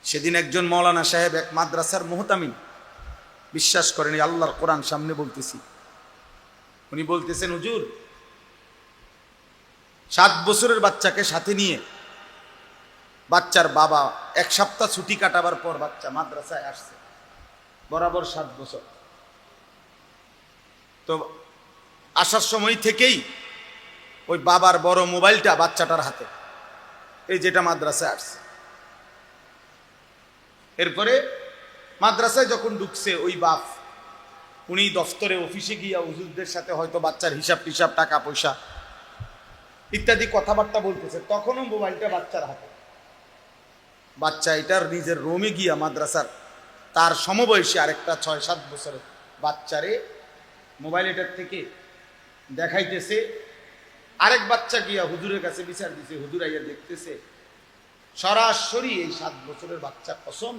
সেদিন একজন মৌলানা সাহেব এক মাদ্রাসার মুহতামিম, বিশ্বাস করেন আল্লাহর কোরআন সামনে বলতেছি, উনি বলতেছেন, হুজুর 7 বছরের বাচ্চাকে সাথে নিয়ে বাচ্চার বাবা 1 সপ্তাহ ছুটি কাটাবার পর বাচ্চা মাদ্রাসায় আসছে, বরাবর 7 বছর। তো আসার সময় থেকেই ওই বাবার বড় মোবাইলটা বাচ্চাটার হাতে, এই যেটা মাদ্রাসায় আসছে। এরপরে মাদ্রাসায় যখন ঢুকছে ওই বাপ, উনি দফতরে অফিসে গিয়া হুজুরদের সাথে হয়তো বাচ্চার হিসাব টিসাব, টাকা পয়সা ইত্যাদি কথাবার্তা বলতেছে, তখনও মোবাইলটা বাচ্চার হাতে। বাচ্চা এটার নিজের রুমে গিয়া মাদ্রাসার তার সমবয়সী আরেকটা 6-7 বছরের বাচ্চারে মোবাইল এটার থেকে দেখাইতেছে। আরেক বাচ্চা গিয়া হুজুরের কাছে বিচার দিছে, হুজুর আইয়া দেখতেছে সরাসরি এই 7 বছরের বাচ্চা কসম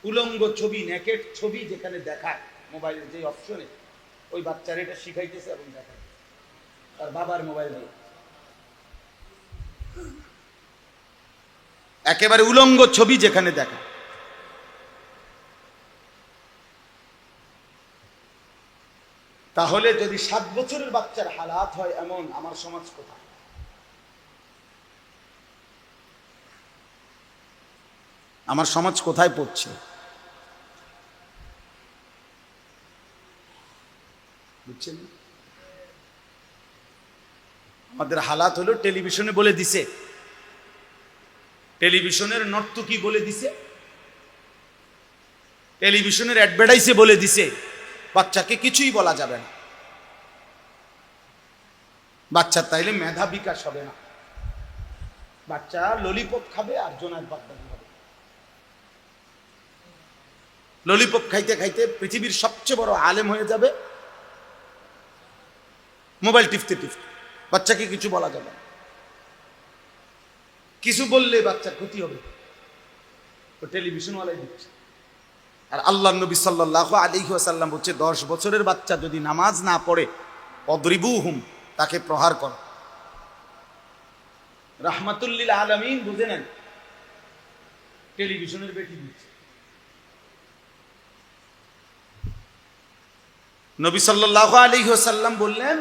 উলঙ্গ ছবি, নেকেট ছবি যেখানে দেখায় মোবাইলের যে অপশনে, ওই বাচ্চার এটা শিখাইতেছে এবং দেখায় তার বাবার মোবাইল দিয়ে। একেবারে উলঙ্গ ছবি যেখানে দেখায়। তাহলে যদি 7 বছরের বাচ্চার হালাত হয় এমন, আমার সমাজ কোথায়? আমার সমাজ কোথায় পড়ছে? বুঝছেন? আমাদের হালাত হলো টেলিভিশনে বলে দিছে, টেলিভিশনের নর্তকী বলে দিছে, টেলিভিশনের অ্যাডভার্টাইজে বলে দিছে বাচ্চাকে কিছুই বলা যাবে না। বাচ্চার তাইলে মেধা বিকাশ হবে না, বাচ্চা ললিপপ খাবে আর জোনাক বাগদাদি হবে। ললিপপ খাইতে খাইতে পৃথিবীর সবচেয়ে বড় আলেম হয়ে যাবে, মোবাইল টিপতে টিপতে। বাচ্চাকে কিছু বলা যাবে না, কিছু বললে বাচ্চার ক্ষতি হবে, তো টেলিভিশনওয়ালাই দিচ্ছে। আর আল্লাহ নবী সাল্লাল্লাহু আলাইহি ওয়াসাল্লাম বলছে 10 বছরের বাচ্চা যদি নামাজ না পড়ে অদ্রিবুহুম, তাকে প্রহার করো। রাহমাতুল লিল আলামিন বুঝে নেন, টেলিভিশনের বেটি দিচ্ছে। নবী সাল্লাল্লাহু আলাইহি ওয়াসাল্লাম বললেন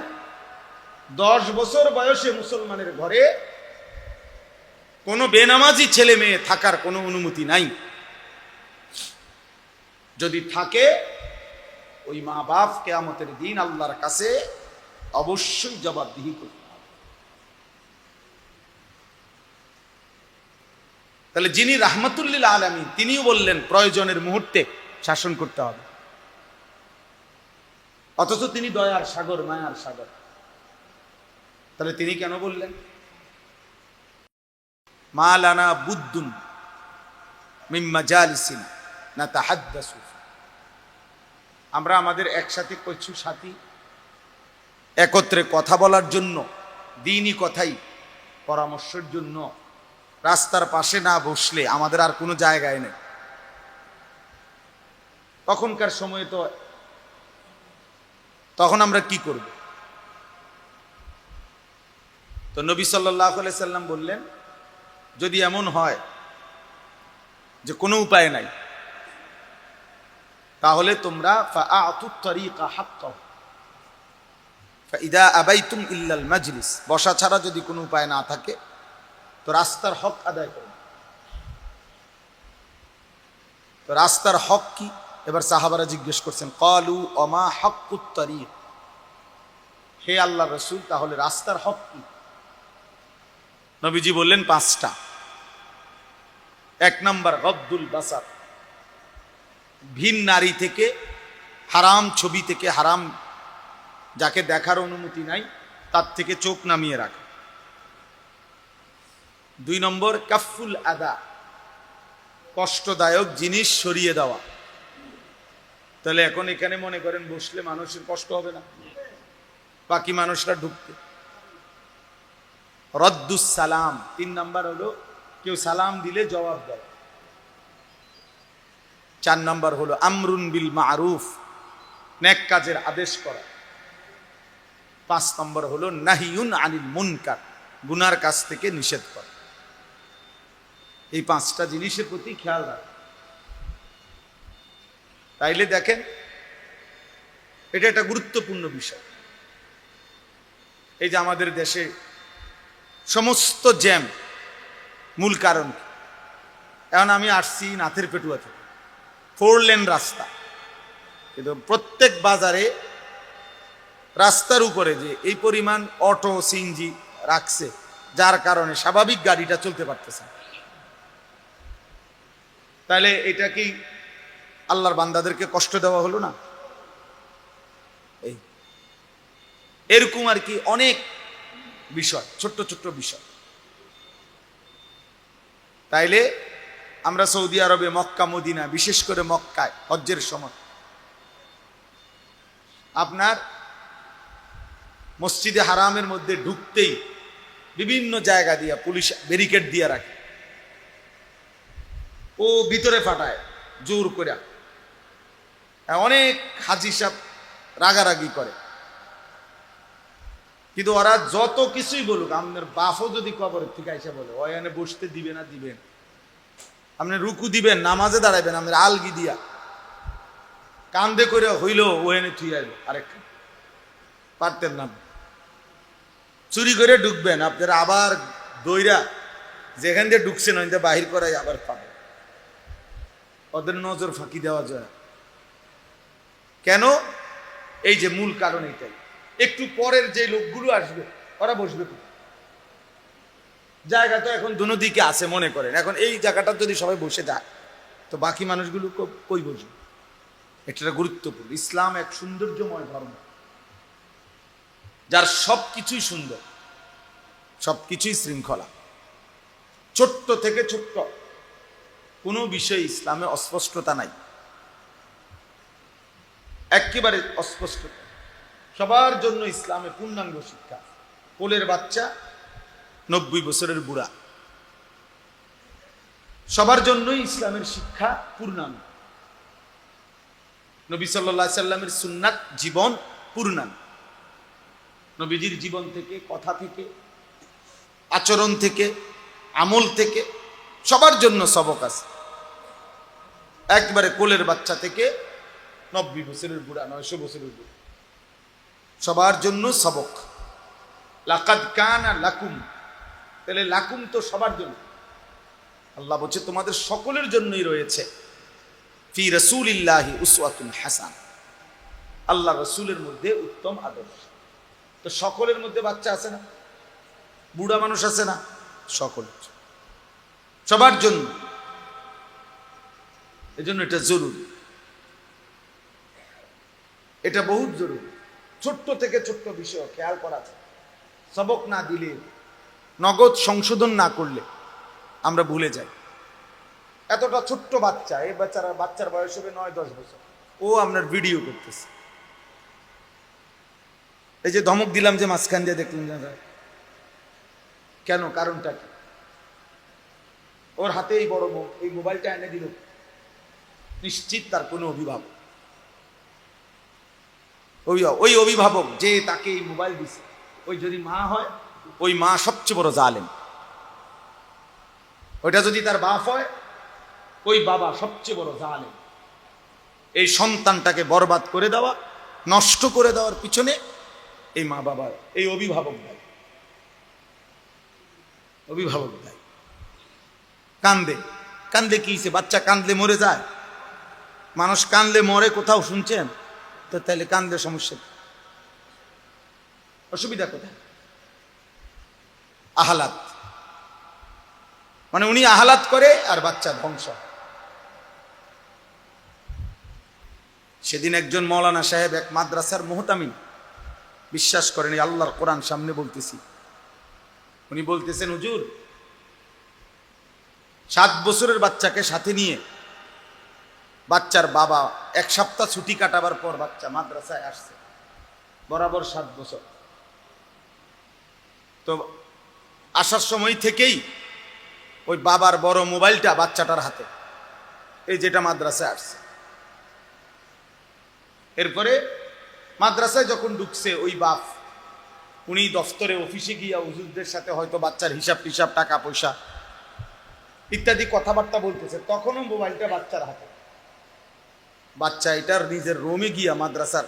10 বছর বয়সে মুসলমানের ঘরে কোনো বেনামাজি ছেলে মেয়ে থাকার কোনো অনুমতি নাই। যদি থাকে ওই মা বাপ কিয়ামতের দিন আল্লাহর কাছে অবশ্যই জবাবদিহি করবে। তাহলে যিনি রাহমাতুল লিল আলামিন, তিনিও বললেন প্রয়োজনের মুহূর্তে শাসন করতে হবে, অথচ তিনি দয়ার সাগর, মায়ার সাগর। তাহলে তিনি কেন বললেন মা লানা বুদ্দুন মিন মাজালিসিনা নাতাহাদ্দাসু, আমরা আমাদের একসাথে কইছু সাথী একত্রে কথা বলার জন্য, দ্বীনি কথাই পরামর্শের জন্য, রাস্তার পাশে না বসলে আমাদের আর কোনো জায়গায় নেই। তখনকার সময়ে তো তখন আমরা কি করব? তো নবী সাল্লাল্লাহু আলাইহি সাল্লাম বললেন যদি এমন হয় যে কোনো উপায় নাই, তাহলে তোমরা ফাআতুত তরিকা হাক্কাহু ফাইদা আবাইতুম ইল্লাল মাজলিস, বসা ছাড়া যদি কোনো উপায় না থাকে তো রাস্তার হক আদায় করো। তো রাস্তার হক কি? এবার সাহাবারা জিজ্ঞেস করছেন, ক্বালু ওমা হাক্কুত তরিক, হে আল্লাহর রাসূল তাহলে রাস্তার হক কি? নবীজি বললেন 5টা। 1 নম্বর গদ্দুল বাসার, ভিন নারী থেকে, হারাম ছবি থেকে, হারাম যাকে দেখার অনুমতি নাই তার থেকে চোখ নামিয়ে রাখা। 2 নম্বর কাফুল আদা, কষ্টদায়ক জিনিস সরিয়ে দেওয়া। তাহলে এখন এখানে মনে করেন বসলে মানুষের কষ্ট হবে না, বাকি মানুষরা ঢুকতে। রদ্দুস সালাম, 3 নম্বর হলো কেউ সালাম দিলে জবাব দেয়। 4 নম্বর হলো আমরুন বিল মারুফ, নেক কাজের আদেশ করা। 5 নম্বর হলো নাহিউন আনিল মুনকার, গুনার কাজ থেকে নিষেধ করা। এই 5টা জিনিসের প্রতি খেয়াল রাখেন। তাইলে দেখেন এটা একটা গুরুত্বপূর্ণ বিষয়। এই যে আমাদের দেশে সমস্ত জ্যাম মূল কারণ, এখন আমি আসছি নাথের পেটুয়া থেকে, 4 লেন রাস্তা, কিন্তু প্রত্যেক বাজারে রাস্তার উপরে যে এই পরিমাণ অটো সিএনজি রাখছে, যার কারণে স্বাভাবিক গাড়িটা চলতে পারতেছে না। তাহলে এটা কি আল্লাহর বান্দাদেরকে কষ্ট দেওয়া হলো না? এই এরকম আর কি অনেক বিষয়, ছোট্ট ছোট্ট বিষয়। তাইলে আমরা সৌদি আরবে মক্কা মদিনা, বিশেষ করে মক্কায় হজ্জের সময় আপনার মসজিদে হারামের মধ্যে ঢুকতেই বিভিন্ন জায়গা দিয়া পুলিশ ব্যারিকেড দিয়ে রাখে, ও ভিতরে ফাটায় জোর করে। অনেক হাজি সাহেব রাগারাগি করে, কিন্তু ওরা যত কিছুই বলুক, আপনার বাপও যদি কবরের থেকে আইসা বলে ওখানে বসতে দিবে না, দিবেন আপনি রুকু দিবেন, নামাজে দাঁড়াবেন, আপনার আলগি দিয়া কান্দে করে হইল ওখানে থুই আসবে, আরেক পারতেন না। চুরি করে ঢুকবেন, আপনারা আবার দইরা যেখান দিয়ে ঢুকছেন ওখান দিয়ে বাহির করাই আবার পাবেন। ওদের নজর ফাঁকি দেওয়া যায় কেন? এই যে মূল কারণ এইটাই। একটু পরের যে লোকগুলো আসবে ওরা বসবে, জায়গা তো এখন দুনো দিকে আছে মনে করেন, এখন এই জায়গাটা যদি সবাই বসে যায় তো বাকি মানুষগুলো কই বসবে? এটা গুরুত্বপূর্ণ। ইসলাম এক সৌন্দর্যময় ধর্ম, যার সবকিছুই সুন্দর, সবকিছুই শৃঙ্খলা। ছোট্ট থেকে ছোট্ট কোনো বিষয়ে ইসলামে অস্পষ্টতা নাই, একেবারে অস্পষ্টতা। সবার জন্য ইসলামে পূর্ণাঙ্গ শিক্ষা। কোলের বাচ্চা, 90 বছরের বুড়া, সবার জন্যই ইসলামের শিক্ষা পূর্ণাঙ্গ। নবী সাল্লাল্লাহু আলাইহি সাল্লামের সুন্নাত জীবন পূর্ণাঙ্গ। নবীজির জীবন থেকে, কথা থেকে, আচরণ থেকে, আমল থেকে সবার জন্য সবক আছে। একবারে কোলের বাচ্চা থেকে 90 বছরের বুড়া, 900 বছরের বুড়া, সবার জন্য সবক। লাকাদ কানা লাকুম, তাহলে লাকুম তো সবার জন্য। আল্লাহ বলছে তোমাদের সকলের জন্যই রয়েছে ফি রাসূলিল্লাহি উসওয়াতুন হাসান, আল্লাহ রাসূলের মধ্যে উত্তম আদর্শ। তো সকলের মধ্যে বাচ্চা আছে না, বুড়া মানুষ আছে না, সকলের, সবার জন্য। এজন্য এটা জরুরি, এটা বহুত জরুরি। ছোট্ট থেকে ছোট্ট বিষয় খেয়াল করা যায়। সবক না দিলে, নগদ সংশোধন না করলে আমরা ভুলে যাই। এতটা ছোট্ট বাচ্চা, এই বাচ্চার বয়স হবে 9-10 বছর, ও আপনার ভিডিও করতেছে। এই যে ধমক দিলাম যে মাঝখান দিয়ে দেখলেন কেন, কারণটা কি? ওর হাতে এই বড় এই মোবাইলটা এনে দিল, নিশ্চিত তার কোনো অভিভাবক, ওই অভিভাবক যে তাকে এই মোবাইল দিছে, ওই যদি মা হয়, ওই মা সবচেয়ে বড় জালেম। ওইটা যদি তার বাপ হয়, ওই বাবা সবচেয়ে বড় জালেম। এই সন্তানটাকে বরবাদ করে দেওয়া, নষ্ট করে দেওয়ার পিছনে এই মা বাবার, এই অভিভাবক দায়ী। অভিভাবক দায়ী। কান্দে, কান্দলে কি হইছে? বাচ্চা কান্দলে মরে যায়? মানুষ কান্দলে মরে কোথাও শুনছেন? তো তাহলে কান্দলে সমস্যা, অসুবিধা কোথায়? আহালাত, মানে উনি আহালাত করে আর বাচ্চা ধ্বংস। সেদিন একজন মৌলানা সাহেব, এক মাদ্রাসার মুহতামিম, বিশ্বাস করেন আল্লাহর কোরআন সামনে বলতেছি, উনি বলতেছেন হুজুর 7 বছরের বাচ্চাকে সাথে নিয়ে বাচ্চার বাবা 1 সপ্তাহ ছুটি কাটাবার পর বাচ্চা মাদ্রাসায় আসছে, বরাবর 7 বছর। তো আসার সময় থেকেই ওই বাবার বড় মোবাইলটা বাচ্চাটার হাতে, এই যেটা মাদ্রাসায় আসছে। এরপরে মাদ্রাসায় যখন ঢুকছে ওই বাপ, উনি দফতরে অফিসে গিয়া হুজুরদের সাথে হয়তো বাচ্চার হিসাব টিসাব, টাকা পয়সা ইত্যাদি কথাবার্তা বলতেছে, তখনও মোবাইলটা বাচ্চার হাতে। বাচ্চা এটার নিজের রোমে গিয়া মাদ্রাসার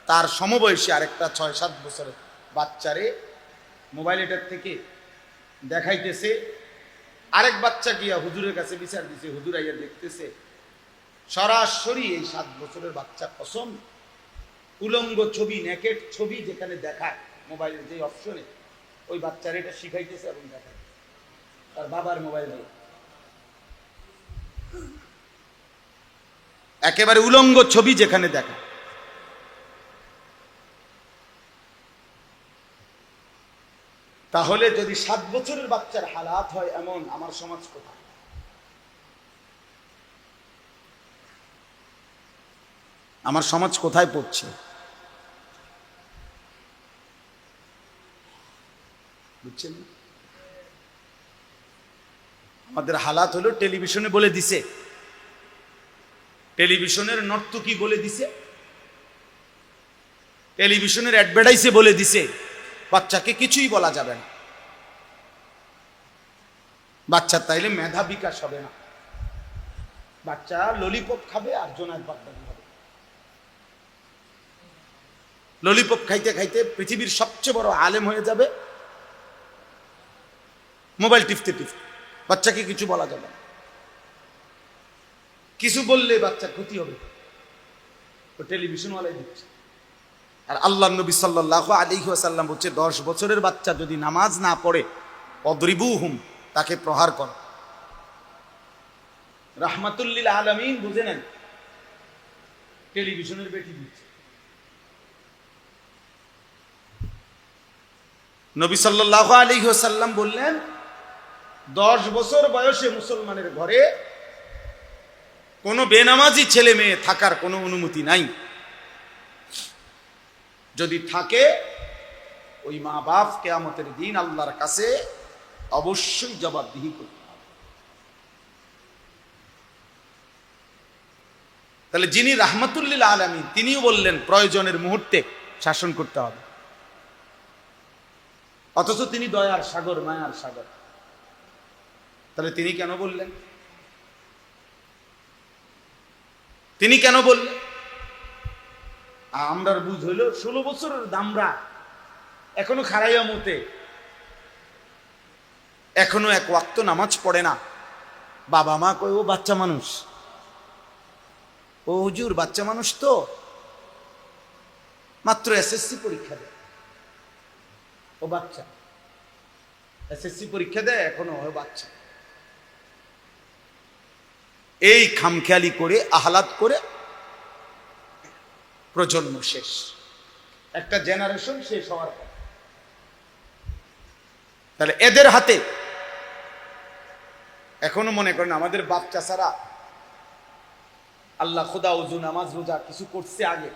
তার সমবয়সী আরেকটা 6-7 বছরের বাচ্চারে মোবাইল এটার থেকে দেখাইতেছে। আরেক বাচ্চা গিয়া হুজুরের কাছে বিচার দিছে, হুজুর আইয়া দেখতেছে সরাসরি এই 7 বছরের বাচ্চা কসম উলঙ্গ ছবি, নেকেট ছবি যেখানে দেখায় মোবাইলের যে অপশনে, ওই বাচ্চার এটা শিখাইতেছে এবং দেখায় তার বাবার মোবাইল। একেবারে উলঙ্গ ছবি যেখানে দেখা। তাহলে যদি 7 বছরের বাচ্চার হালাত হয় এমন, আমার সমাজ কোথায়? আমার সমাজ কোথায় পড়ছে? বুঝছেন? আমাদের হালাত হলো টেলিভিশনে বলে দিছে, টেলিভিশনের নর্তকী বলে দিছে, টেলিভিশনের অ্যাডভার্টাইজে বলে দিছে বাচ্চাকে কিছুই বলা যাবে না। বাচ্চার তাইলে মেধা বিকাশ হবে না, বাচ্চা ললিপপ খাবে আর জোনাক বাগদানি হবে। ললিপপ খাইতে খাইতে পৃথিবীর সবচেয়ে বড় আলেম হয়ে যাবে, মোবাইল টিপতে টিপতে। বাচ্চাকে কিছু বলা যাবে না, কিছু বললে বাচ্চার ক্ষতি হবে, তো টেলিভিশনওয়ালাই দিচ্ছে। আর আল্লাহ নবী সাল্লাল্লাহু আলাইহি ওয়াসাল্লাম বলছে 10 বছরের বাচ্চা যদি নামাজ না পড়ে অদ্রিবুহুম, তাকে প্রহার করো। রাহমাতুল লিল আলামিন বুঝে নেন, টেলিভিশনের বেটি দিচ্ছে। নবী সাল্লাল্লাহু আলাইহি ওয়াসাল্লাম বললেন 10 বছর বয়সে মুসলমানের ঘরে কোনো বেনামাজি ছেলে মেয়ে থাকার কোনো অনুমতি নাই। যদি থাকে ওই মা বাপ কিয়ামতের দিন আল্লাহর কাছে অবশ্যই জবাবদিহি করতে হবে। তাহলে যিনি রাহমাতুল লিল আলামিন তিনিও বললেন প্রয়োজনের মুহূর্তে শাসন করতে হবে, অথচ তিনি দয়ার সাগর, মায়ার সাগর। তাহলে তিনি কেন বললেন? তিনি কেন বললেন? আমরার বুঝ হইল 16 বছরের দামরা এখনো খারাইয়া মতে, এখনো এক ওয়াক্ত নামাজ পড়ে না। বাবা মা কই ও বাচ্চা মানুষ, ও হুজুর বাচ্চা মানুষ, তো মাত্র এসএসসি পরীক্ষা দেয়, ও বাচ্চা এসএসসি পরীক্ষা দেয়, এখনো ও বাচ্চা। এই খামখেয়ালি করে আহ্লাদ করে প্রজন্ম শেষ, একটা জেনারেশন শেষ হওয়ার পর। তাহলে এদের হাতে এখনো মনে করেন আমাদের বাপ চাচারা আল্লাহ খোদা ওযু নামাজ রোজা কিছু করছে আগে,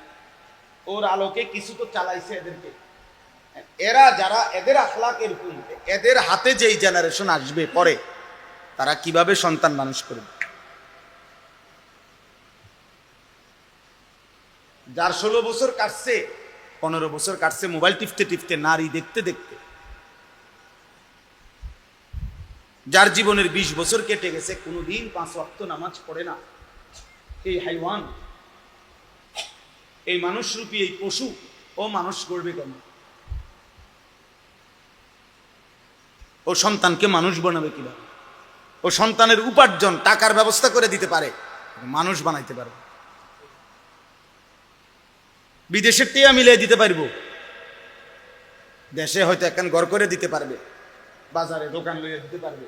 ওর আলোকে কিছু তো চালাইছে এদেরকে। এরা যারা এদের আখলাক এরকম, এদের হাতে যেই জেনারেশন আসবে পরে, তারা কিভাবে সন্তান মানুষ করবে? যার 16 বছর কাটছে, 15 বছর কাটছে মোবাইল টিপতে টিপতে, নারী দেখতে দেখতে, যার জীবনের 20 বছর কেটে গেছে, কোনোদিন 5 ওয়াক্ত নামাজ পড়ে না, এই হাইওয়ান, এই মানুষরূপী এই পশু, ও মানুষ করবে কেন? ও সন্তানকে মানুষ বানাবে কিভাবে? ও সন্তানের উপার্জন টাকার ব্যবস্থা করে দিতে পারে, মানুষ বানাইতে পারবে? বিদেশের টিয়া মিলিয়ে দিতে পারবো, দেশে হয়তো একখান ঘর করে দিতে পারবে, বাজারে দোকান লইয়া দিতে পারবে,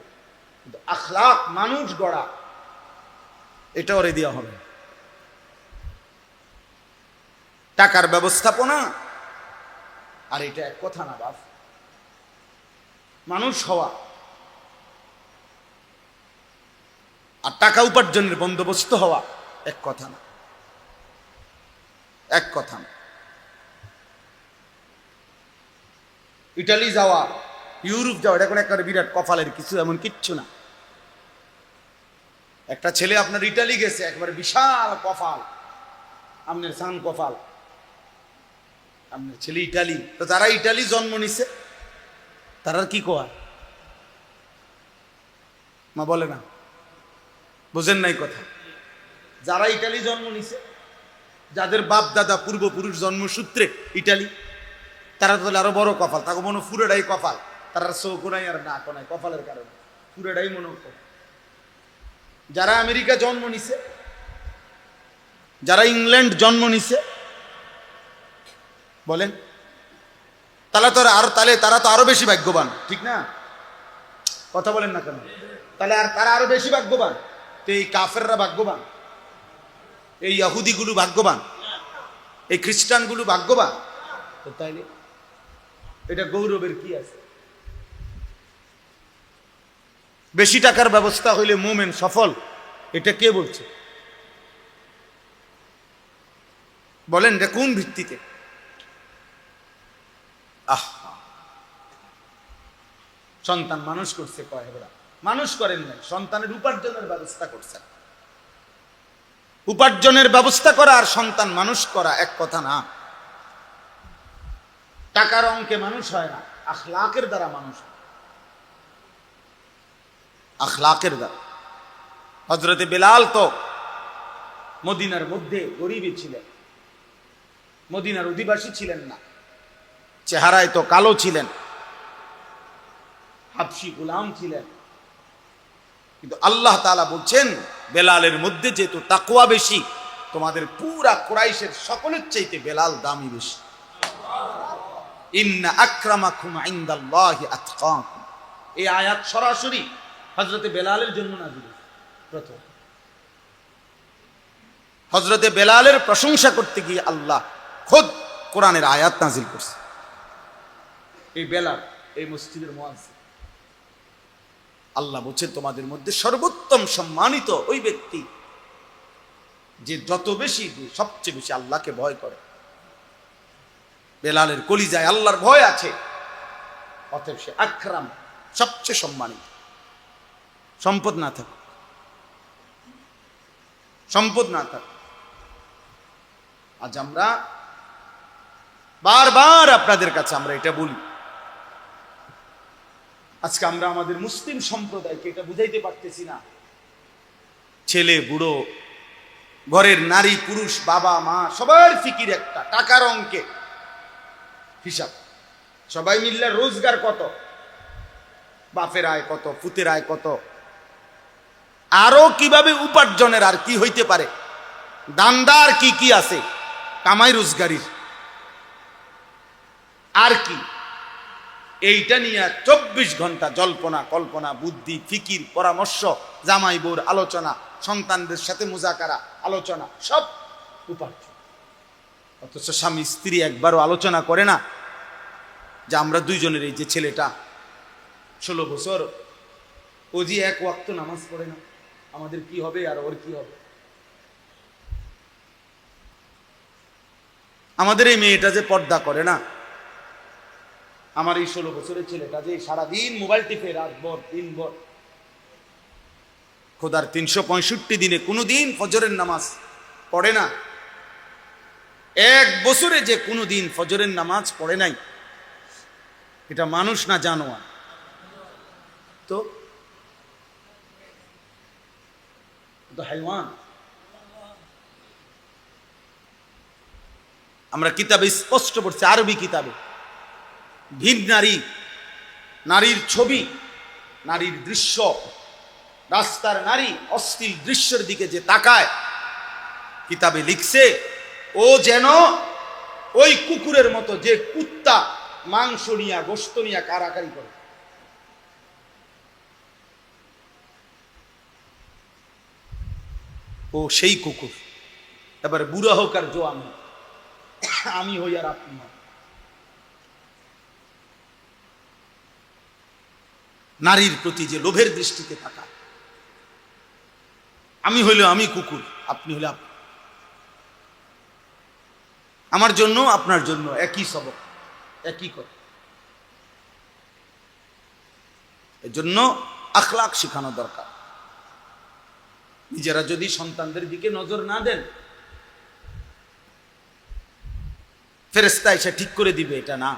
কিন্তু আখলাক মানুষ গড়া এটা ওরে দেওয়া হবে। টাকার ব্যবস্থাপনা আর এটা এক কথা না বাপ। মানুষ হওয়া আর টাকা উপার্জনের বন্দোবস্ত হওয়া এক কথা না, এক কথা না। ইটালি যাওয়া, ইউরোপ যাওয়া, এটা কোনো একটা বিরাট কপালের কিছু, এমন কিচ্ছু না। একটা ছেলে আপনার ইটালি গেছে, একবারে বিশাল কপাল, আপনার সান কপাল, আপনার ছেলে ইটালি। তো যারা ইটালি জন্ম নিছে তারা কি কোয়া? মা বলে না, বোঝেন নাই কথা। যারা ইটালি জন্ম নিছে, যাদের বাপ দাদা পূর্বপুরুষ জন্মসূত্রে ইটালি, তারা তাহলে আরো বড় কপাল, তাকে মনে পুরোটাই কপাল, তারা চোখও নাই আর নাকও নাই কপালের কারণে, পুরোটাই মনে কপাল। যারা আমেরিকা জন্ম নিছে, যারা ইংল্যান্ড জন্ম নিছে, বলেন তাহলে তো তারা তো আরো বেশি ভাগ্যবান, ঠিক না? কথা বলেন না কেন? তাহলে আর তারা আরো বেশি ভাগ্যবান। তো এই কাফেররা ভাগ্যবান, এই ইহুদিগুলো ভাগ্যবান, এই খ্রিস্টানগুলো ভাগ্যবান। তো তাইলে এটা গৌরবের কি আছে? বেশি টাকার ব্যবস্থা হইলে মুমিন সফল, এটা কে বলছে? বলেন এটা কোন ভিত্তিতে? সন্তান মানুষ করছে কয় এবার? মানুষ করেন নাই, সন্তানের উপার্জনের ব্যবস্থা করছেন। উপার্জনের ব্যবস্থা করা আর সন্তান মানুষ করা এক কথা না। টাকার অঙ্কে মানুষ হয় না, আখলাকের দ্বারা মানুষ হয়, আখলাকের দ্বারা। হযরতে বেলাল তো মদিনার মধ্যে গরিবই ছিলেন, মদিনার অধিবাসী ছিলেন না, চেহারায় তো কালো ছিলেন, হাবশী গোলাম ছিলেন, কিন্তু আল্লাহ তাআলা বলছেন বেলালের মধ্যে যেহেতু তাকওয়া বেশি, তোমাদের পুরা কুরাইশের সকলের চাইতে বেলাল দামি বেশি। ইন্না আকরামাকুম ইনদাল্লাহি আতকাকুম, এই আয়াত সরাসরি হযরতে বেলালের জন্য নাযিল হয়েছে। প্রথম হযরতে বেলালের প্রশংসা করতে গিয়ে আল্লাহ খোদ কোরআনের আয়াত নাযিল করছে। এই বেলাল এই মসজিদের মুয়াজ্জিন, আল্লাহ বলছেন তোমাদের মধ্যে সর্বোত্তম সম্মানিত ওই ব্যক্তি যে যত বেশি, সবচেয়ে বেশি আল্লাহকে ভয় করে। বেলালের কলিজায় আল্লাহর ভয় আছে, অতএব সে আকরাম, সবচেয়ে সম্মানিত। সম্পদ না থাক, সম্পদ না থাক, আজ আমরা বারবার আপনাদের কাছে আমরা এটা বলি, আজকে আমরা আমাদের মুসলিম সম্প্রদায়কে এটা বুঝাইতে পারতেছি না। ছেলে বুড়ো, ঘরের নারী পুরুষ, বাবা মা, সবার ফিকির একটা, টাকার অঙ্কে হিসাব। সবাই মিললে রোজগার কত, বাপের আয় কত, পুতের আয় কত, আরো কিভাবে উপার্জনের আর কি হইতে পারে, দান্দার কি কি আছে কামাই রোজগারির, আর কি, এইটা নিয়ে 24 ঘন্টা জল্পনা কল্পনা, বুদ্ধি ফিকির, পরামর্শ, জামাই বউর আলোচনা, সন্তানদের সাথে মুজাকারা আলোচনা, সব উপার্জন। অথচ স্বামী স্ত্রী একবারও আলোচনা করে না যে আমরা দুইজনের, এই যে ছেলেটা 16 বছর, ও যে এক ওয়াক্ত নামাজ পড়ে না, আমাদের কি হবে আর ওর কি হবে? আমাদের এই মেয়েটা যে পর্দা করে না, আমার এই 16 বছরের ছেলেটা যে সারাদিন মোবাইল টিপে রাতভর দিনভর, খোদার 365 দিনে কোনোদিন ফজরের নামাজ পড়ে না, এক বছরে যে কোনোদিন ফজরের নামাজ পড়ে নাই, এটা মানুষ না জানোয়ার? তো হাইওয়ান। আমরা কিতাবে স্পষ্ট পড়ছি, আরবি কিতাবে, ভিন নারী, নারীর ছবি, নারীর দৃশ্য, রাস্তার নারী অশ্লীল দৃশ্যের দিকে যে তাকায়, কিতাবে লিখছে ও যেন ওই কুকুরের মতো যে কুত্তা মাংস নিয়া গোশত নিয়া কারাকারি করে। ও সেই কুকুর, এবার বুড়া হোক আর জোয়ান হোক, আমি হই আর আপনি হই, নারীর প্রতি যে লোভের দৃষ্টিতে তাকায়, আমি হইলে আমি কুকুর, আপনি হইলে আপনি, আমার জন্য আপনার জন্য একই সবক, একই কথা। এর জন্য আখলাক শেখানো দরকার। নিজেরা যদি সন্তানদের দিকে নজর না দেন, ফেরেশতা এসে ঠিক করে দিবে, এটা না।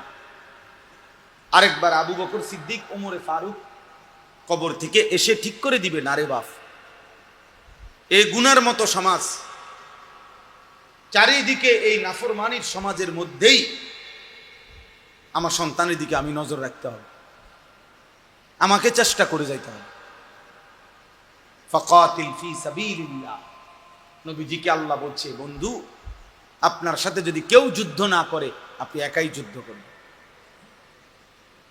আরেকবার আবু বকর সিদ্দিক, ওমরে ফারুক কবর থেকে এসে ঠিক করে দিবে না রে বাপ। এই গুনার মতো সমাজ, চারিদিকে এই নাফরমানির সমাজের মধ্যেই আমার সন্তানের দিকে আমি নজর রাখতে হবে, আমাকে চেষ্টা করে যাইতে হবে। ফাকাতিল ফি সাবিলিল্লাহ, নবীজিকে আল্লাহ বলছে, বন্ধু আপনার সাথে যদি কেউ যুদ্ধ না করে আপনি একাই যুদ্ধ করবেন।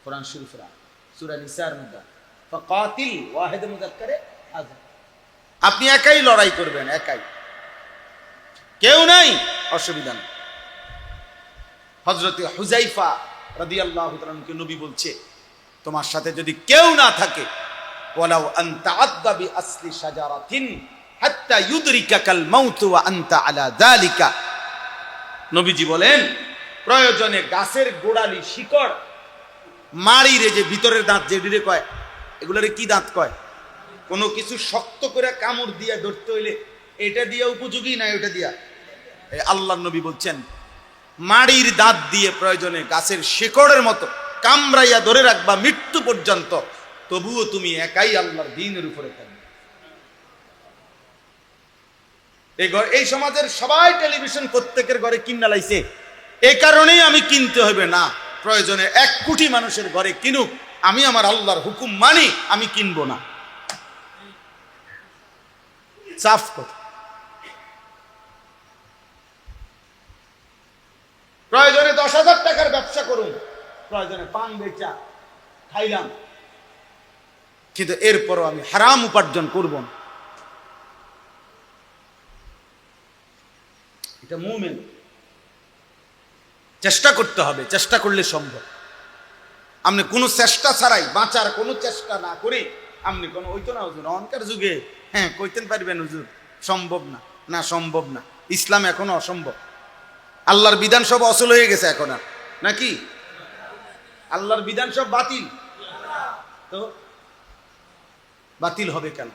কোরআন শরীফের সূরা নিসার মধ্যে ফাকাতিল ওয়াহিদ মুযাক্কারে আযাব, আপনি একাই লড়াই করবেন, একাই, কেউ নাই, অসুবিধা নেই। হযরত হুযায়ফা রাদিয়াল্লাহু তাআলা কে নবী বলছে, তোমার সাথে যদি কেউ না থাকে, ওয়ালাউ আনতা আদদা বিআসলি শাজারাতিন হাত্তা ইউদরিকাকাল মাউত ওয়া আনতা আলা যালিকা, নবীজি বলেন প্রয়োজনে গাছের গোড়ালি শিকড় মাড়িরে, যে ভিতরের দাঁত যেটিরে কয়, এগুলারে কি দাঁত কয়, কোনো কিছু শক্ত করে কামড় দিয়ে ধরতে হইলে এটা দিয়ে উপযোগী না ওটা দিয়া, আল্লাহর নবী বলছেন মাড়ির দাঁত দিয়ে প্রয়োজনে গাছের শিকড়ের মতো কামড়াইয়া ধরে রাখবা মৃত্যু পর্যন্ত, তবুও তুমি একাই আল্লাহর দ্বীনের উপরে থাকবে। এই সমাজের সবাই টেলিভিশন প্রত্যেকের ঘরে কিনা লাইছে, এই কারণেই আমি কিনতে হবে না, প্রয়োজনে 1 কোটি মানুষের ঘরে কিনুক, আমি আমার আল্লাহর হুকুম মানি, আমি কিনবো না। সাফ কথা। প্রয়োজনে 10,000 টাকার ব্যবসা করুন, প্রয়োজনে পান বেচা খাইলাম, কিন্তু এরপরও আমি হারাম উপার্জন করব না। এটা মুমিন, চেষ্টা করতে হবে, চেষ্টা করলে সম্ভব। আপনি কোনো চেষ্টা ছাড়াই বাঁচার কোনো চেষ্টা না করে আপনি কোনো হইতো না হুজুর অনকার যুগে, হ্যাঁ কইতেন পারবেন হুজুর, সম্ভব না, না সম্ভব না, ইসলাম এখনো অসম্ভব, আল্লাহর বিধান সব অচল হয়ে গেছে এখন, আর নাকি আল্লাহর বিধান সব বাতিল, তো বাতিল হবে কেন?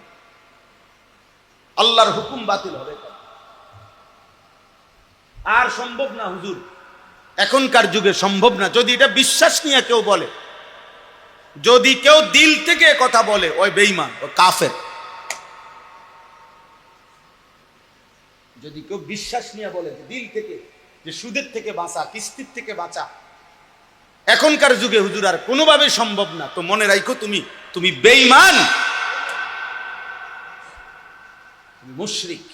আল্লাহর হুকুম বাতিল হবে কেন? আর সম্ভব না হুজুর, এখনকার যুগে সম্ভব না। যদি এটা বিশ্বাস নিয়ে কেউ বলে, যদি কেউ দিল থেকে কথা বলে, ওই বেঈমান, ও কাফের। যদি কেউ বিশ্বাস নিয়ে বলে দিল থেকে যে সুদের থেকে বাঁচা, কিস্তির থেকে বাঁচা, এখনকার যুগে হুজুর আর কোনোভাবে সম্ভব না, তো মনে রাখো তুমি বেঈমান, তুমি মুশরিক,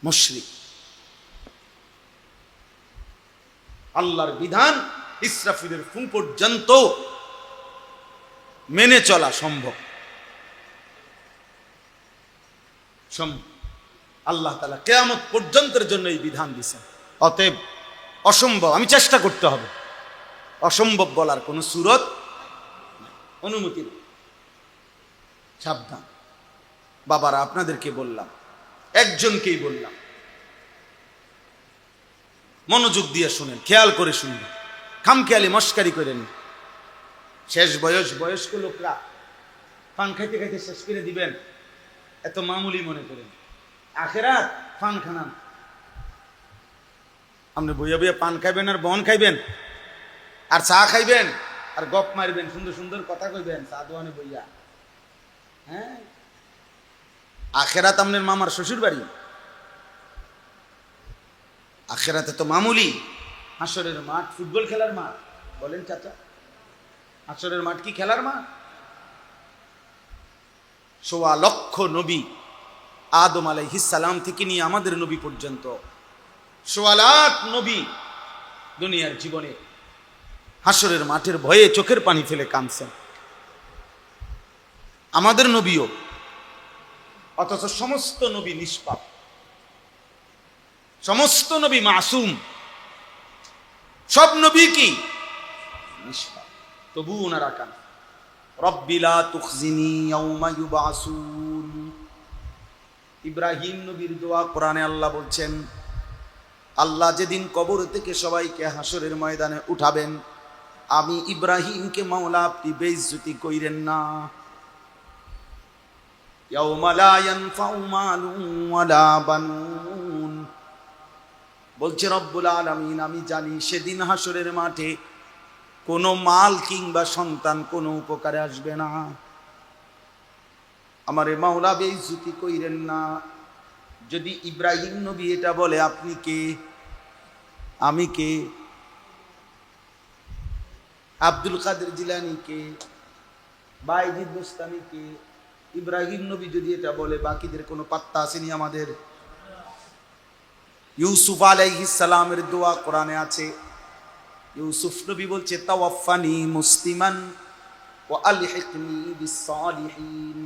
মুশরিক। আল্লাহর বিধান ইসরাফিলের ফু পর্যন্ত মেনে চলা সম্ভব। আল্লাহ তাআলা কিয়ামত পর্যন্তের জন্য এই বিধান দিয়েছেন। অতএব অসম্ভব, আমি চেষ্টা করতে হবে, অসম্ভব বলার কোনো সুরত অনুমতি নেই। সাবধান বাবারা, আপনাদেরকে বললাম, একজনকেই বললাম, মনোযোগ দিয়ে শুনেন, খেয়াল করে শুনবেন, খামখেয়ালি মস্কারি করেন। শেষ বয়স্ক লোকরা পান খাইতে খাইতে শেষ করে দিবেন, এত মামুলি মনে করেন। আখেরাত পান খানান, আপনি বইয়া বইয়া পান খাইবেন আর বন খাইবেন আর চা খাইবেন আর গপ মারবেন, সুন্দর সুন্দর কথা কইবেন চা দোয়ানে বইয়া। হ্যাঁ, আখেরাত আপনার মামার শ্বশুর বাড়ি, আখেরাতে তো মামুলি। হাসরের মাঠ ফুটবল খেলার মাঠ বলেন চাচা, হাসরের মাঠ কি খেলার মাঠ? 1.25 লক্ষ নবী, আদম আলাইহিস সালাম থেকে নিয়ে আমাদের নবী পর্যন্ত 1.25 লাখ নবী দুনিয়ার জীবনে হাসরের মাঠের ভয়ে চোখের পানি ফেলে কাঁদছেন, আমাদের নবীও। অথচ সমস্ত নবী নিষ্পাপ, সমস্ত নবী মাসুম, সব নবী কি নিষ্পাপ, তবু ওনারা কান। রব্বি লা তুখজিনি ইয়াউমা ইউবাসুন, ইব্রাহিম নবীর দোয়া কোরআনে আল্লাহ বলছেন, আল্লাহ যেদিন কবর থেকে সবাইকে হাসরের ময়দানে উঠাবেন, আমি ইব্রাহিমকে মাওলা আপনি বেইজ্জতি কইরেন না। ইয়াউমা লা ইয়ানফাউ মালুন ওয়ালা বানুন, বলছে রব্বুল আলামিন, আমি জানি সেদিন হাসরের মাঠে কোনো মাল কিংবা সন্তান কোনো উপকারে আসবে না। আমারে মাওলা বেইজ্জতি কইরেন না। যদি ইব্রাহিম নবী এটা বলে, আপনি কে, আমি কে, আব্দুল কাদের জিলানী কে, বাইজিদ বুস্তামি কে, ইব্রাহিম নবী যদি এটা বলে, বাকিদের কোনো পাত্তা আসেনি আমাদের? ইউসুফ আলাইহিস সালামের দোয়া কোরআনে আছে। ইউসুফ নবী বলছে, তাওয়াফানি মুসলিমান ওয়া আলহিকনি বিস-সালিহিন।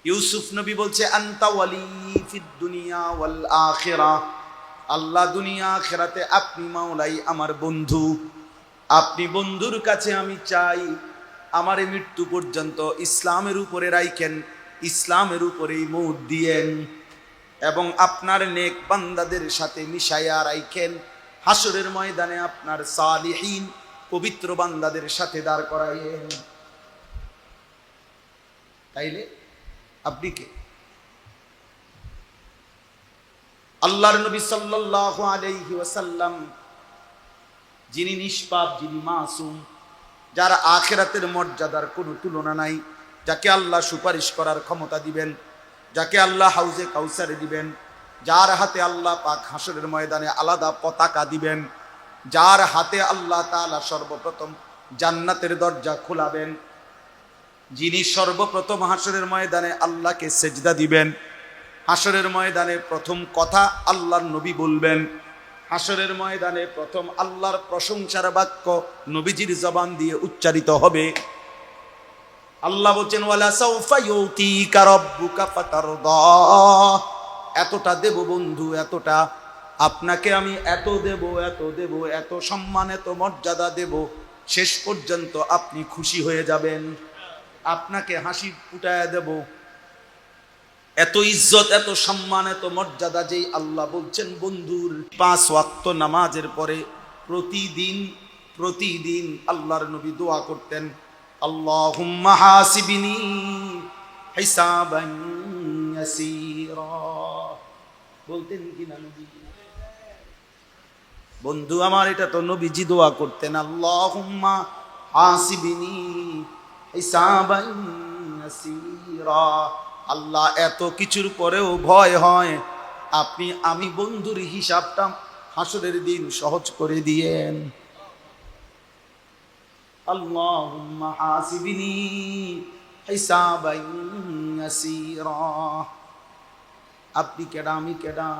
ইউসুফ নবী বলছে, আনতা ওয়ালি ফিদ দুনিয়া ওয়াল আখিরা। আল্লাহ দুনিয়া আখিরাতে আপনি মাওলাই আমার বন্ধু। আপনি বন্ধুর কাছে আমি চাই আমারে মৃত্যু পর্যন্ত ইসলামের উপরে রাইখেন, ইসলামের উপরেই মৌত দিয়েন, এবং আপনার নেক বান্দাদের সাথে মিশাইয়া রাইখেন। হাসরের ময়দানে আপনার সালিহিন পবিত্র বান্দাদের সাথে দাঁড় করাইয়েন। তাইলে আপনি কে? আল্লাহর নবী সাল্লাল্লাহু আলাইহি ওয়াসাল্লাম, যিনি নিষ্পাপ, যিনি মাসুম, যার আখিরাতের মর্যাদার কোনো তুলনা নাই, যাকে আল্লাহ সুপারিশ করার ক্ষমতা দিবেন, যাকে আল্লাহ হাউজে কাউসারে দিবেন, যার হাতে আল্লাহ পাক হাসরের ময়দানে আলাদা পতাকা দিবেন, যার হাতে আল্লাহ তাআলা সর্বপ্রথম জান্নাতের দরজা খোলাবেন, যিনি সর্বপ্রথম হাসরের ময়দানে আল্লাহকে সেজদা দিবেন, হাসরের ময়দানে প্রথম কথা আল্লাহর নবী বলবেন, হাসরের ময়দানে প্রথম আল্লাহর প্রশংসার বাক্য নবীজির জবান দিয়ে উচ্চারিত হবে। আল্লাহ বলছেন, ওয়ালা সাউফা ইউতিকা রাব্বুকা ফাতারদা। এতটা দেব বন্ধু, এতটা আপনাকে আমি এত দেব, এত দেব, এত সম্মান, এত মর্যাদা দেব, শেষ পর্যন্ত আপনি খুশি হয়ে যাবেন, আপনাকে হাসি ফুটায় দেব। এত ইজ্জত, এত সম্মান, এত মর্যাদা যেই আল্লাহ বলছেন বন্ধুর। 5 ওয়াক্ত নামাজের পরে প্রতিদিন আল্লাহর নবী দোয়া করতেন, আল্লাহুম্মা হাসিবনি হিসাবান ইয়াসীরা। বলতেন কি না নবী? বন্ধু আমার, এটা তো নবীজি দোয়া করতেন, আল্লাহুম্মা হাসিবনি হিসাবান ইয়াসীরা। আল্লাহ, এত কিছুর পরেও ভয় হয়, আমি বন্ধুর হিসাবটা হাসরের দিন সহজ করে দিয়েন। আল্লাহুম্মা হাসিবনি হিসাবান ইয়াসীরা। আপনি কেডা, আমি কেডা?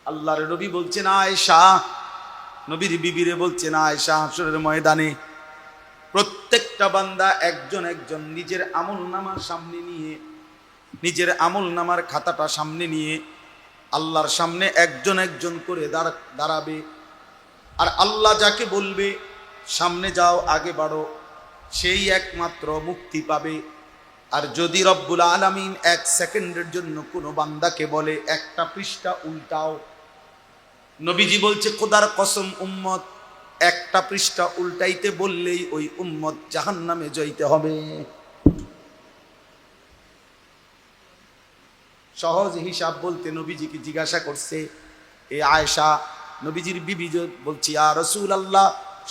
আল্লাহর নবী বলছেন, আয়েশা, নবীর বিবিরে বলছেন, আয়েশা, হাসরের ময়দানে প্রত্যেকটা বান্দা একজন একজন নিজের আমলনামার সামনে নিয়ে, নিজের আমলনামার খাতাটা সামনে নিয়ে আল্লাহর সামনে একজন একজন করে দাঁড়াবে। আর আল্লাহ যাকে বলবে সামনে যাও, আগে বাড়ো, সেই একমাত্র মুক্তি পাবে। আর যদি রব্বুল আলামিন 1 সেকেন্ডের জন্য কোনো বান্দাকে বলে একটা পৃষ্ঠা উল্টাও, নবীজি বলছে, খোদার কসম উম্মত, একটা পৃষ্ঠা উল্টাইতে বললেই ওই উম্মত জাহান্নামে যাইতে হবে। সহজ হিসাব বলতে নবীজিকে জিজ্ঞাসা করছে এ আয়েশা, নবীজির বিবি বলছি, ইয়া রাসূলুল্লাহ,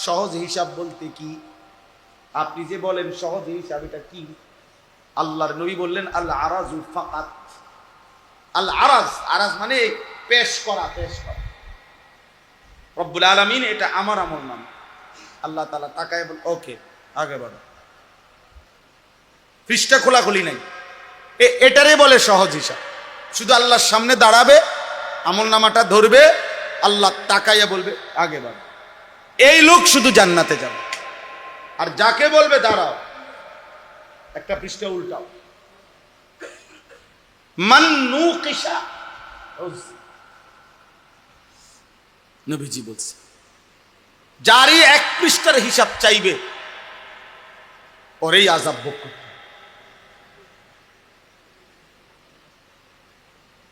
সহজ হিসাব বলতে কি? আপনি যে বলেন সহজ হিসাব, এটা কি? আল্লাহর নবী বললেন, আল আরাজু ফাকাত। আল আরাজ, আরাজ মানে পেশ করা, পেশ করা। রব্বুল আলামিন, এটা আমার আমল নাম। আল্লাহ তাআলা তাকায় বল, ওকে, আগে বাড়ো, পৃষ্ঠা খোলাখুলি নাই। এটারে বলে সহজ হিসাব। শুধু আল্লাহর সামনে দাঁড়াবে, আমল নামাটা ধরবে, আল্লাহ তাকাইয়া বলবে আগে বাড়ো, এই লোক শুধু জান্নাতে যাবে। আর যাকে বলবে দাঁড়াও, একটা পৃষ্ঠা উল্টাও, মান নুকিশা, নবীজি বলছে, যারই 1 পৃষ্ঠার হিসাব চাইবে ওরেই আযাব ভোগ করতে।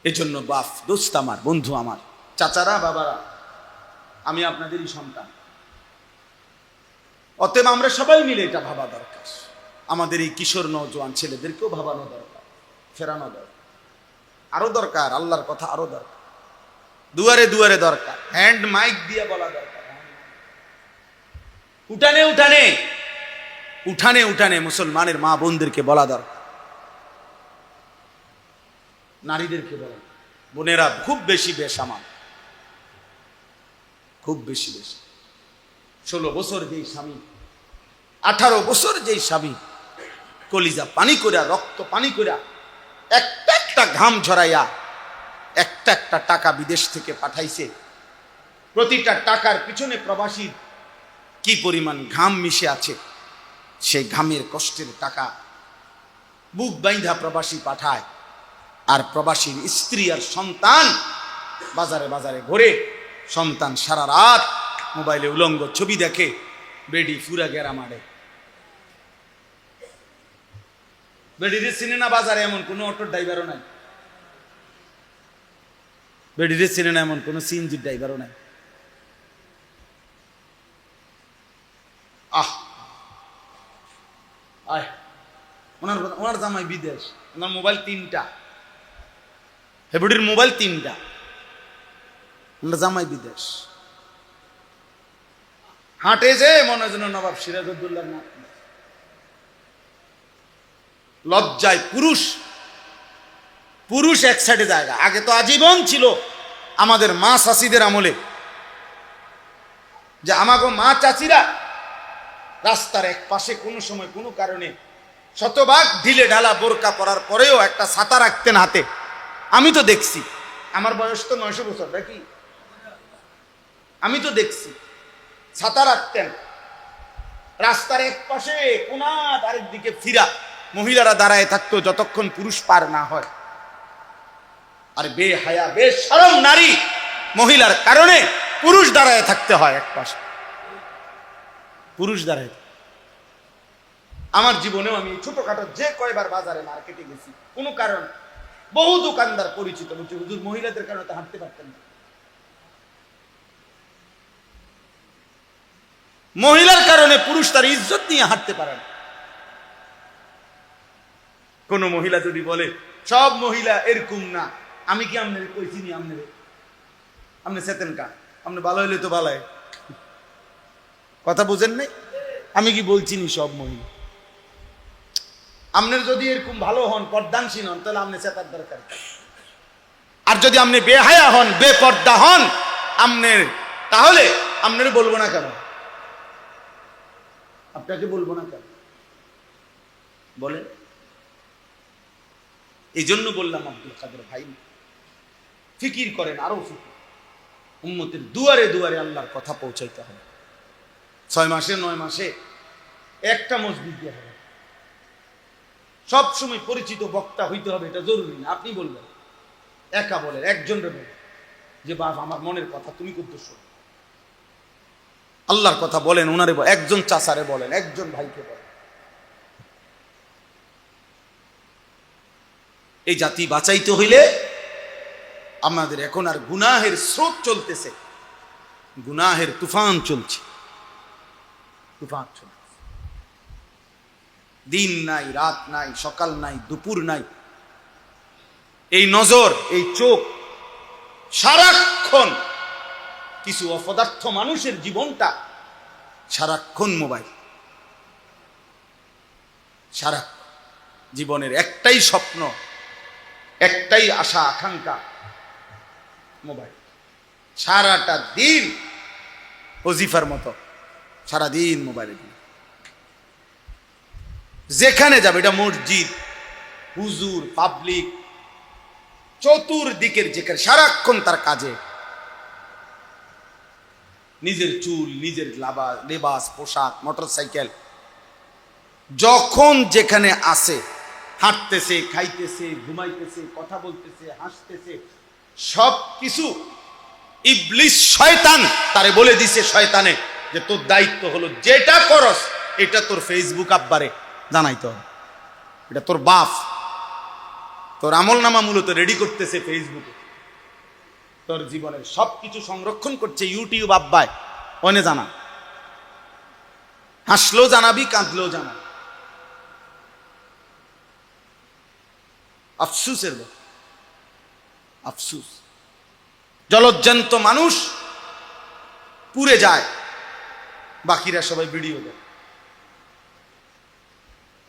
এজন্য বাপ, দোস্ত আমার, বন্ধু আমার, চাচারা, বাবারা, আমি আপনাদেরই সন্তান। অতএব আমরা সবাই মিলে এটা ভাবা দরকার। আমাদের এই কিশোর নওজোয়ান ছেলেদেরকেও ভাবানো দরকার, ফেরানো দরকার, আরো দরকার, আল্লাহর কথা আরো দরকার, দুয়ারে দুয়ারে দরকার, হ্যান্ড মাইক দিয়ে বলা দরকার। উঠানে উঠানে উঠানে উঠানে মুসলমানের মা বোনদেরকে বলা দরকার, নারীদেরকে বলা, বোনেরা খুব বেশি বেসামাল, খুব বেশি 16 বছর যেই স্বামী, 18 বছর যেই স্বামী কলিজা পানি কইরা, রক্ত পানি কইরা, একটা একটা ঘাম ঝরাইয়া একটা একটা টাকা বিদেশ থেকে পাঠাইছে, প্রতিটা টাকার পিছনে প্রবাসীর কি পরিমাণ ঘাম মিশে আছে, সেই ঘামের কষ্টের টাকা বুক বাইন্ধা প্রবাসী পাঠায়, আর প্রবাসীর স্ত্রী আর সন্তান বাজারে বাজারে ঘুরে, সন্তান সারা রাত মোবাইলে উলঙ্গ ছবি দেখে, বেডি ফুরা গেরা মারে। বেডিরে চিনে না বাজারে এমন কোন অটোর ড্রাইভারও নাই, বেডিরে চিনে না এমন কোন সিএনজির ড্রাইভারও নাই। আহ আয় ওনার ওনার জামাই বিদেশ, ওনার মোবাইল 3টা, হেবুডির মোবাইল 3টা, ওনার জামাই বিদেশ, হাঁটে যে মনে হয় যেন নবাব সিরাজউদ্দৌলার না। লজ্জায় পুরুষ পুরুষ এক সাইডে জায়গা। আগে তো আজীবন ছিল আমাদের মা চাচিদের আমলে, যে আমাগো মা চাচিরা রাস্তার এক পাশে কোনো সময় কোনো কারণে শতভাগ ঢিলে ঢালা বোরকা পরার পরেও একটা ছাতা রাখতেন হাতে। আমি তো দেখছি, আমার বয়স তো 900 বছর নাকি, আমি তো দেখছি ছাতা রাখতেন রাস্তার এক পাশে, কোনার আরেক দিকে ফিরা মহিলারা দাঁড়ায় থাকতো যতক্ষণ পুরুষ পার না হয়। আর বেহায়া বেশরম নারী মহিলার কারণে পুরুষ দাঁড়ায় থাকতে হয় এক পাশে, পুরুষ দাঁড়ায়। আমার জীবনেও আমি ছোটখাটো যে কয়বার বাজারে মার্কেটে গেছি, কোনো কারণ বহু দোকানদার পরিচিত বলছে, হুজুর মহিলাদের কারণে তো হাঁটতে পারতেন না। মহিলার কারণে পুরুষ তার ইজ্জত নিয়ে হাঁটতে পারে না। কোন মহিলা যদি বলে সব মহিলা এরকম না, আমি কি আপনার কইছি নি, আপনি চেতেন কা, আপনি ভালো হইলে তো ভালো, কথা বুঝেন নাই? আমি কি বলছি নি সব মহিলা? আপনার যদি এরকম ভালো হন, পর্দানসীন হন, তাহলে আপনি চেতার দরকার। আর যদি আপনি বেহায়া হন, বেপর্দা হন আপনার, তাহলে আপনার বলবো না কেন, আপনাকে বলবো না কেন বলেন? এই জন্য বললাম আব্দুল কাদের ভাই ফিকির করেন, আরো ফিকির, উম্মতের দুয়ারে দুয়ারে আল্লাহর কথা পৌঁছাইতে হবে। 6 মাসে 9 মাসে একটা মসজিদ দিয়ে হবে, সবসময় পরিচিত বক্তা হইতে হবে এটা জরুরি না। আপনি বলবেন, একা বলেন, একজনরে বলেন যে বাপ আমার মনের কথা তুমি করতে শোনো, আল্লাহর কথা বলেন, ওনারে একজন চাচারে বলেন, একজন ভাইকে বলেন। এই জাতি বাঁচাইতে হইলে আমাদের এখন আর গুনাহের স্রোত চলতেছে, গুনাহের তুফান চলছে, তুফান চলছে, দিন নাই, রাত নাই, সকাল নাই, দুপুর নাই। এই নজর, এই চোখ সারাক্ষণ, কিছু অপদার্থ মানুষের জীবনটা সারাক্ষণ মোবাইল, সারাক্ষণ জীবনের একটাই স্বপ্ন, একটাই আশা আকাঙ্ক্ষা, মোবাইল। সারাটা দিন ওজিফার মতো সারাদিন মোবাইলে, যেখানে যাবে, এটা মসজিদ, হুজুর, পাবলিক, চতুর্দিকের যেখানে সারাক্ষণ তার কাজে, নিজের চুল, নিজের লেবাস, পোশাক, মোটরসাইকেল, যখন যেখানে আসে, হাঁটতেছে, খাইতেছে, ঘুমাইতেছে, কথা বলতেছে, হাসতেছে, সব কিছু ইবলিস শয়তান তারে বলে দিছে, শয়তানে, যে তোর দায়িত্ব হলো যেটা করস এটা তোর ফেসবুক আব্বারে জানাইতে হবে, এটা তোর বাপ, তোর আমল নামা মূলত রেডি করতেছে ফেসবুকে, তোর জীবনের সবকিছু সংরক্ষণ করছে ইউটিউব আব্বায়, ওনে জানা, হাসলেও জানাবি, কাঁদলেও জানাবি। আফসুসের আফসুস, জলজ্জান্ত মানুষ পুড়ে যায়, বাকিরা সবাই ভিডিও দেয়।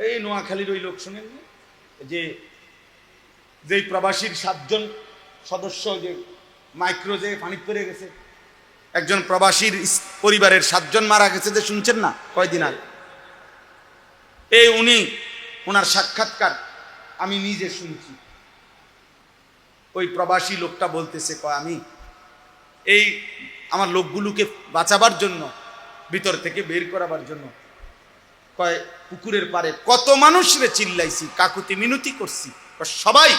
এই নোয়াখালীর ওই লোক শুনেন না, যে প্রবাসীর 7 জন সদস্য যে মাইক্রো যে পানি পড়ে গেছে, একজন প্রবাসীর পরিবারের 7 জন মারা গেছে, যে শুনছেন না কয়দিন আগে, এই ওনার সাক্ষাৎকার আমি নিজে শুনছি। ওই প্রবাসী লোকটা বলতেছে, আমি এই আমার লোকগুলোকে বাঁচাবার জন্য, ভিতর থেকে বের করাবার জন্য পুকুরের পারে কত মানুষরে চিল্লাইছি, কাকুতি মিনতি করছি, সবাই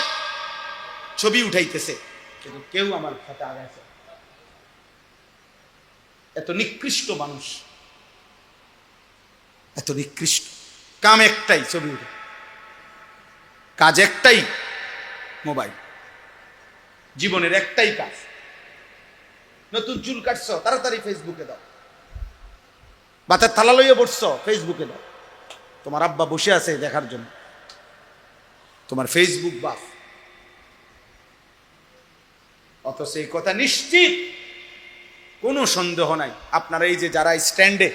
ছবি উঠাইতেছে, কিন্তু কেউ আমার সাথে আগাইছে। এত নিকৃষ্ট মানুষ, এত নিকৃষ্ট। কাম একটাই, ছবি উঠে, কাজ একটাই, মোবাইল। জীবনের একটাই কাজ, নতুন চুল কাটছ তাড়াতাড়ি ফেসবুকে দাও, বাতের থালা লইয়ে বসছ ফেসবুকে দাও, তোমার আব্বা বসে আছে দেখার জন্য, তোমার ফেসবুক বাস। অথচ এই কথা নিশ্চিত, কোনো সন্দেহ নাই, আপনারা এই যে যারা স্ট্যান্ডে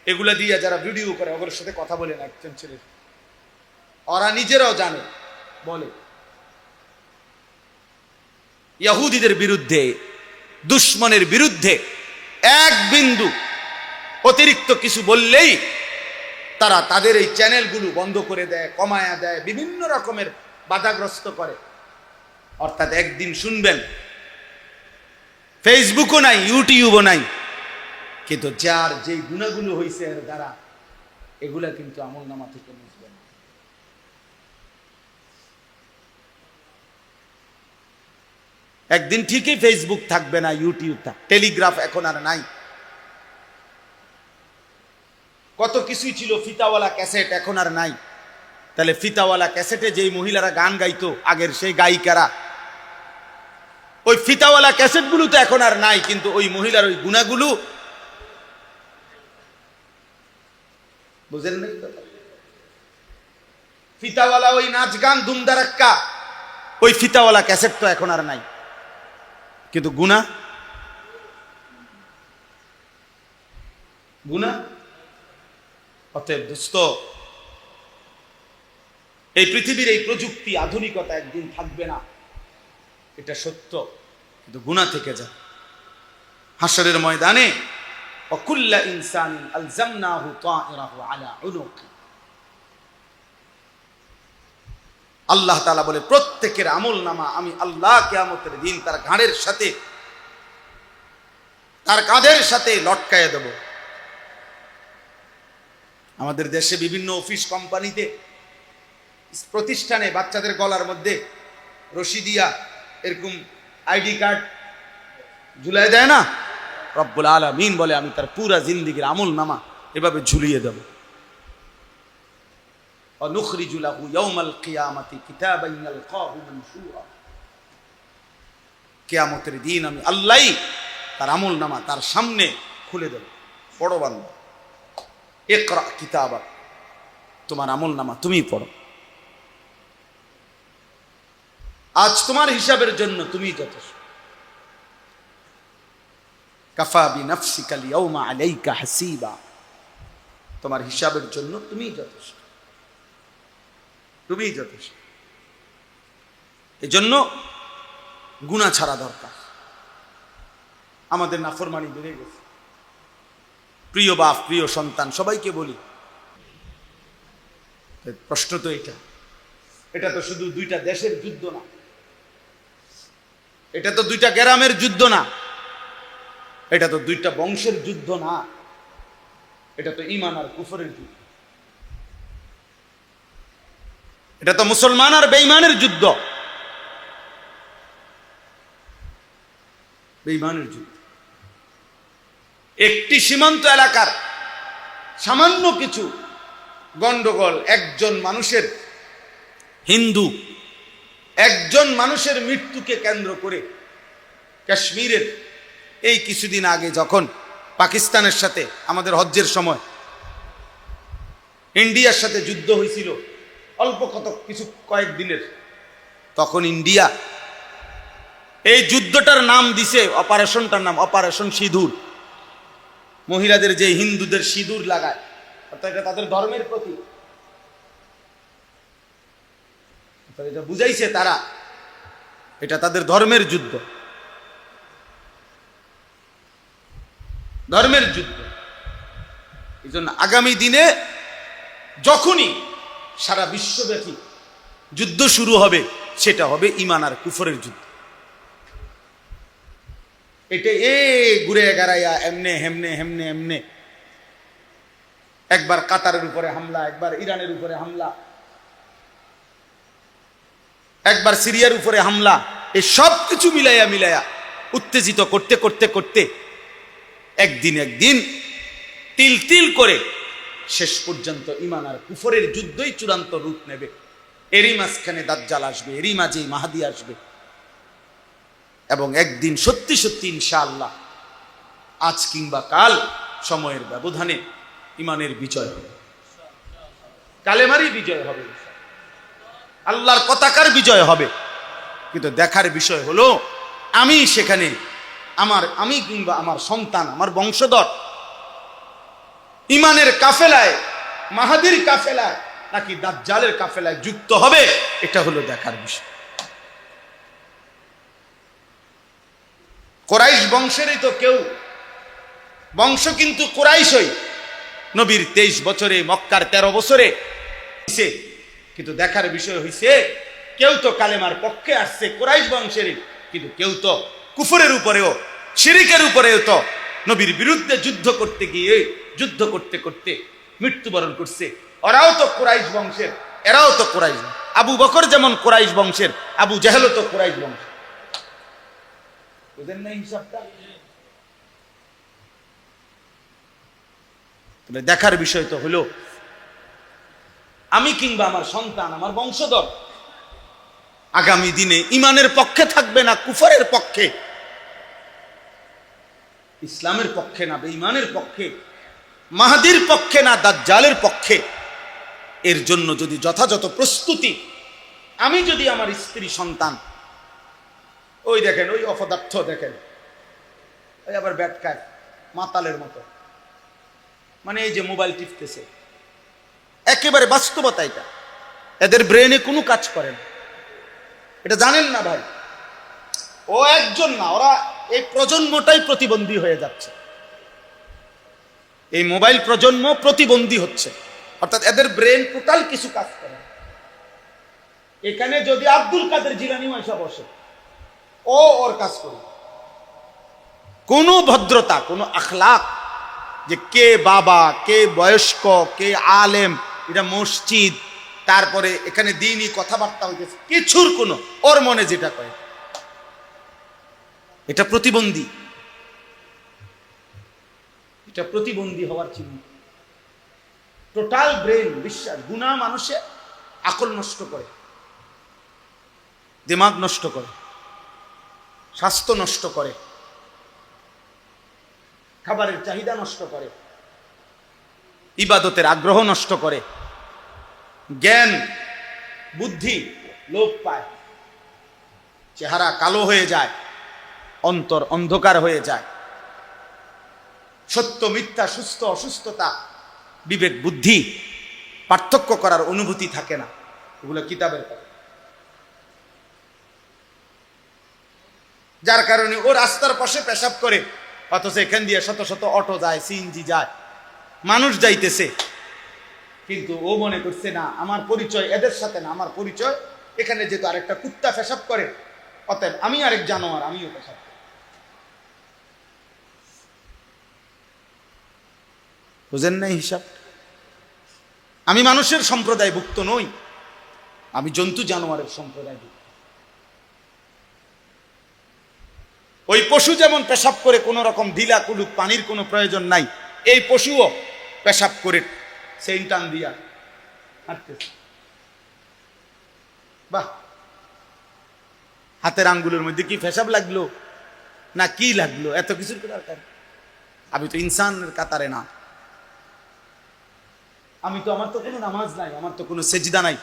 এগুলা দিয়ে যারা ভিডিও করে, ওগুলোর সাথে কথা বলেন একজন ছেলে, ওরা নিজেরাও জানে, বলে ইহুদিদের বিরুদ্ধে, দুশ্মনের বিরুদ্ধে এক বিন্দু অতিরিক্ত কিছু বললেই তারা তাদের এই চ্যানেলগুলো বন্ধ করে দেয়, কমায়া দেয়, বিভিন্ন রকমের বাধাগ্রস্ত করে। অর্থাৎ একদিন শুনবেন ফেসবুকও নাই, ইউটিউবও নাই, কিন্তু যার যেই গুণাগুলো হয়েছে এর দ্বারা, এগুলা কিন্তু আমলনামা থেকে মুছবেন। একদিন ঠিকই ফেসবুক থাকবে না, ইউটিউব থাকবে, টেলিগ্রাফ এখন আর নাই। কত কিছুই ছিল, ফিতাওয়ালা ক্যাসেট এখন আর নাই। তাহলে ফিতাওয়ালা ক্যাসেটে যেই মহিলারা গান গাইতো আগের, সেই গায়িকারা, ওই ফিতাওয়ালা ক্যাসেটগুলো তো এখন আর নাই, কিন্তু ওই মহিলার ওই গুণাগুলো, বুঝেন নাই কথা? ফিতাওয়ালা ওই নাচ গান ধুমধারাক্কা, ওই ফিতাওয়ালা ক্যাসেট তো এখন আর নাই, কিন্তু গুনাহ, গুনাহ। অতএব দোস্ত, এই পৃথিবীর এই প্রযুক্তি, আধুনিকতা একদিন থাকবে না, এটা সত্য, কিন্তু গুনাহ থেকে যায়। হাশরের ময়দানে ওয়াকুল্লা ইনসানিন আলজামনাহু তায়রাহু আলা উনুকি, আল্লাহ তাআলা বলে প্রত্যেকের আমলনামা আমি আল্লাহ কিয়ামতের দিন তার ঘাড়ের সাথে, তার কাঁধের সাথে লটকায়ে দেব। আমাদের দেশে বিভিন্ন অফিস, কোম্পানিতে, প্রতিষ্ঠানে বাচ্চাদের গলার মধ্যে রশি দিয়া এরকম আইডি কার্ড ঝুলাই দেয় না? রব্বুল আলামিন বলে আমি তার পুরা জিন্দেগীর আমলনামা এভাবে ঝুলিয়ে দেব। অনুখরিজু লাহু ইয়াউমাল কিয়ামাতি কিতাবান ইয়ালকাহু মানশুরা, কিয়ামতের দিন আমি আল্লাহই তার আমলনামা তার সামনে খুলে দেব। পড়ো বান্দা, ইকরা কিতাবাক, তোমার আমলনামা তুমি পড়ো। আজ তোমার হিসাবের জন্য তুমি যথেষ্ট। কাফা বিনাফসিকা আল-ইয়াওমা আলাইকা হাসিবা, তোমার হিসাবের জন্য তুমি যথেষ্ট, তুমি যথেষ্ট। এজন্য গুনাহ ছাড়া দরকার। আমাদের নাফরমানি বেড়ে গেছে। প্রিয় বাপ, প্রিয় সন্তান, সবাইকে বলি, প্রশ্ন তো এটা তো শুধু দুইটা দেশের যুদ্ধ না, এটা তো দুইটা গ্রামের যুদ্ধ না, এটা তো দুইটা বংশের যুদ্ধ না, এটা তো ঈমান আর কুফরের যুদ্ধ, এটা তো মুসলমান আর বেঈমানের যুদ্ধ, বেঈমানের যুদ্ধ। একটি সীমান্ত এলাকার সামান্য কিছু গন্ডগোল, একজন মানুষের, হিন্দু একজন মানুষের মৃত্যুকে কেন্দ্র করে কাশ্মীরের এই কিছুদিন আগে যখন পাকিস্তানের সাথে আমাদের হজ্জের সময় ইন্ডিয়ার সাথে যুদ্ধ হয়েছিল, অল্প কয়েকদিনের, তখন ইন্ডিয়া এই যুদ্ধটার নাম দিছে, অপারেশনটার নাম অপারেশন সিঁদুর। মহিলাদের যে হিন্দুদের সিঁদুর লাগায়, অর্থাৎ এটা তাদের ধর্মের প্রতীক। এটা বুঝাইছে তারা এটা তাদের ধর্মের যুদ্ধ, ধর্মের যুদ্ধ। এই জন্য আগামী দিনে যখনই সারা বিশ্বব্যাপী যুদ্ধ শুরু হবে, সেটা হবে ঈমান আর কুফরের যুদ্ধ। এটা ঘুরে গাড়াইয়া এমনে হেমনে হেমনে এমনে, একবার কাতারের উপরে হামলা, একবার ইরানের উপরে হামলা, একবার সিরিয়ার উপরে হামলা, এই সব কিছু মিলাইয়া মিলাইয়া উত্তেজিত করতে করতে করতে একদিন তিল তিল করে শেষ পর্যন্ত ঈমান আর কুফরের যুদ্ধই চূড়ান্ত রূপ নেবে। এরই মাঝখানে দাজ্জাল আসবে, এরই মাঝে মাহদী আসবে, এবং একদিন সত্যি সত্যি ইনশাআল্লাহ আজ কিংবা কাল সময়ের ব্যবধানে ঈমানের বিজয় হবে, কালেমারই বিজয় হবে, আল্লাহর পতাকার বিজয় হবে। কিন্তু দেখার বিষয় হলো আমি সেখানে আমি কিংবা আমার সন্তান, আমার বংশধর ঈমানের কাফেলায়, মাহাদির কাফেলায় নাকি দাজ্জালের কাফেলায় যুক্ত হবে, এটা হলো দেখার বিষয়। কুরাইশ বংশেরই তো কেউ, বংশ কিন্তু কুরাইশই, নবীর 23 বছরে, মক্কার 13 বছরে, কিন্তু দেখার বিষয় হইছে কেউ তো কালেমার পক্ষে আসছে কুরাইশ বংশেরই, কিন্তু কেউ তো কুফরের উপরেও, শিরিকের উপরেও তো নবীর বিরুদ্ধে যুদ্ধ করতে গিয়ে, যুদ্ধ করতে করতে মৃত্যুবরণ করছে। ওরাও তো কুরাইশ বংশের, এরাও তো কুরাইশ। আবু বকর যেমন কুরাইশ বংশের, আবু জাহেলও তো কুরাইশ বংশের। বুঝেন না হিসাবটা? তবে দেখার বিষয় তো হলো আমি কিংবা আমার সন্তান, আমার বংশধর আগামী দিনে ঈমানের পক্ষে থাকবে না কুফরের পক্ষে, ইসলামের পক্ষে না বেঈমানের পক্ষে, মাহদীর পক্ষে না দাজ্জালের পক্ষে। এর জন্য যদি যথাযথ প্রস্তুতি, আমি যদি আমার স্ত্রী সন্তান, ওই দেখেন ওই অপদার্থ দেখেন, ওই আবার ব্যাটকায় মাতালের মতো, মানে এই যে মোবাইল টিপতেছে, একেবারে বাস্তবতা এটা, এদের ব্রেনে কোনো কাজ করে না, এটা জানেন না ভাই। ও একজন না, ওরা এই প্রজন্মটাই প্রতিবন্ধী হয়ে যাচ্ছে, এই মোবাইল প্রজন্ম প্রতিবন্ধী হচ্ছে, অর্থাৎ এদের ব্রেন টোটাল কিছু কাজ করে। এখানে যদি আব্দুল কাদের জিলানী এসে বসে, ও ওর কাজ করে, কোনো ভদ্রতা, কোনো আখলাক, যে কে বাবা, কে বয়স্ক, কে আলেম, এটা মসজিদ, তারপরে এখানে দিনই কথাবার্তা হইতেছে, কিছুর কোনো, ওর মনে যেটা করে, এটা প্রতিবন্ধী, এটা প্রতিবন্ধী হওয়ার চিহ্ন। টোটাল ব্রেন বিশ্বাস, গুনাহ মানুষের আকল নষ্ট করে, দিমাগ নষ্ট করে, স্বাস্থ্য নষ্ট করে, খাবারের চাহিদা নষ্ট করে, ইবাদতের আগ্রহ নষ্ট করে, জ্ঞান বুদ্ধি লোপ পায়, চেহারা কালো হয়ে যায়, অন্তর অন্ধকার হয়ে যায়, সত্য মিথ্যা, সুস্থ অসুস্থতা, বিবেক বুদ্ধি পার্থক্য করার অনুভূতি থাকে না। এগুলো কিতাবের কথা। যার কারণে ও রাস্তার পাশে পেশাব করে, অথচ এখান দিয়ে শত শত অটো যায়, সিএনজি যায়, মানুষ যাইতেছে, কিন্তু ও মনে করছে না আমার পরিচয় এদের সাথে না, আমার পরিচয় এখানে যেহেতু আরেকটা কুত্তা পেশাব করে, অতএব আমি আরেক জানোয়ার, আমিও পেশাব করি। বুঝেন নাই হিসাব? আমি মানুষের সম্প্রদায়ভুক্ত নই, আমি জন্তু জানোয়ারের সম্প্রদায়ভুক্ত। ওই পশু যেমন পেশাব করে কোন রকম ঢিলা কুলুক, পানির কোনো প্রয়োজন নাই, এই পশুও পেশাব করে সেই টান দিয়া হাঁটতেছে। বাহ, হাতের আঙ্গুলের মধ্যে কি পেশাব লাগলো না কি লাগলো, এত কিছুর দরকার? আমি তো ইনসানের কাতারে না, আমি তো, আমার তো কোনো নামাজ নাই, আমার তো কোনো সেজদা নাই,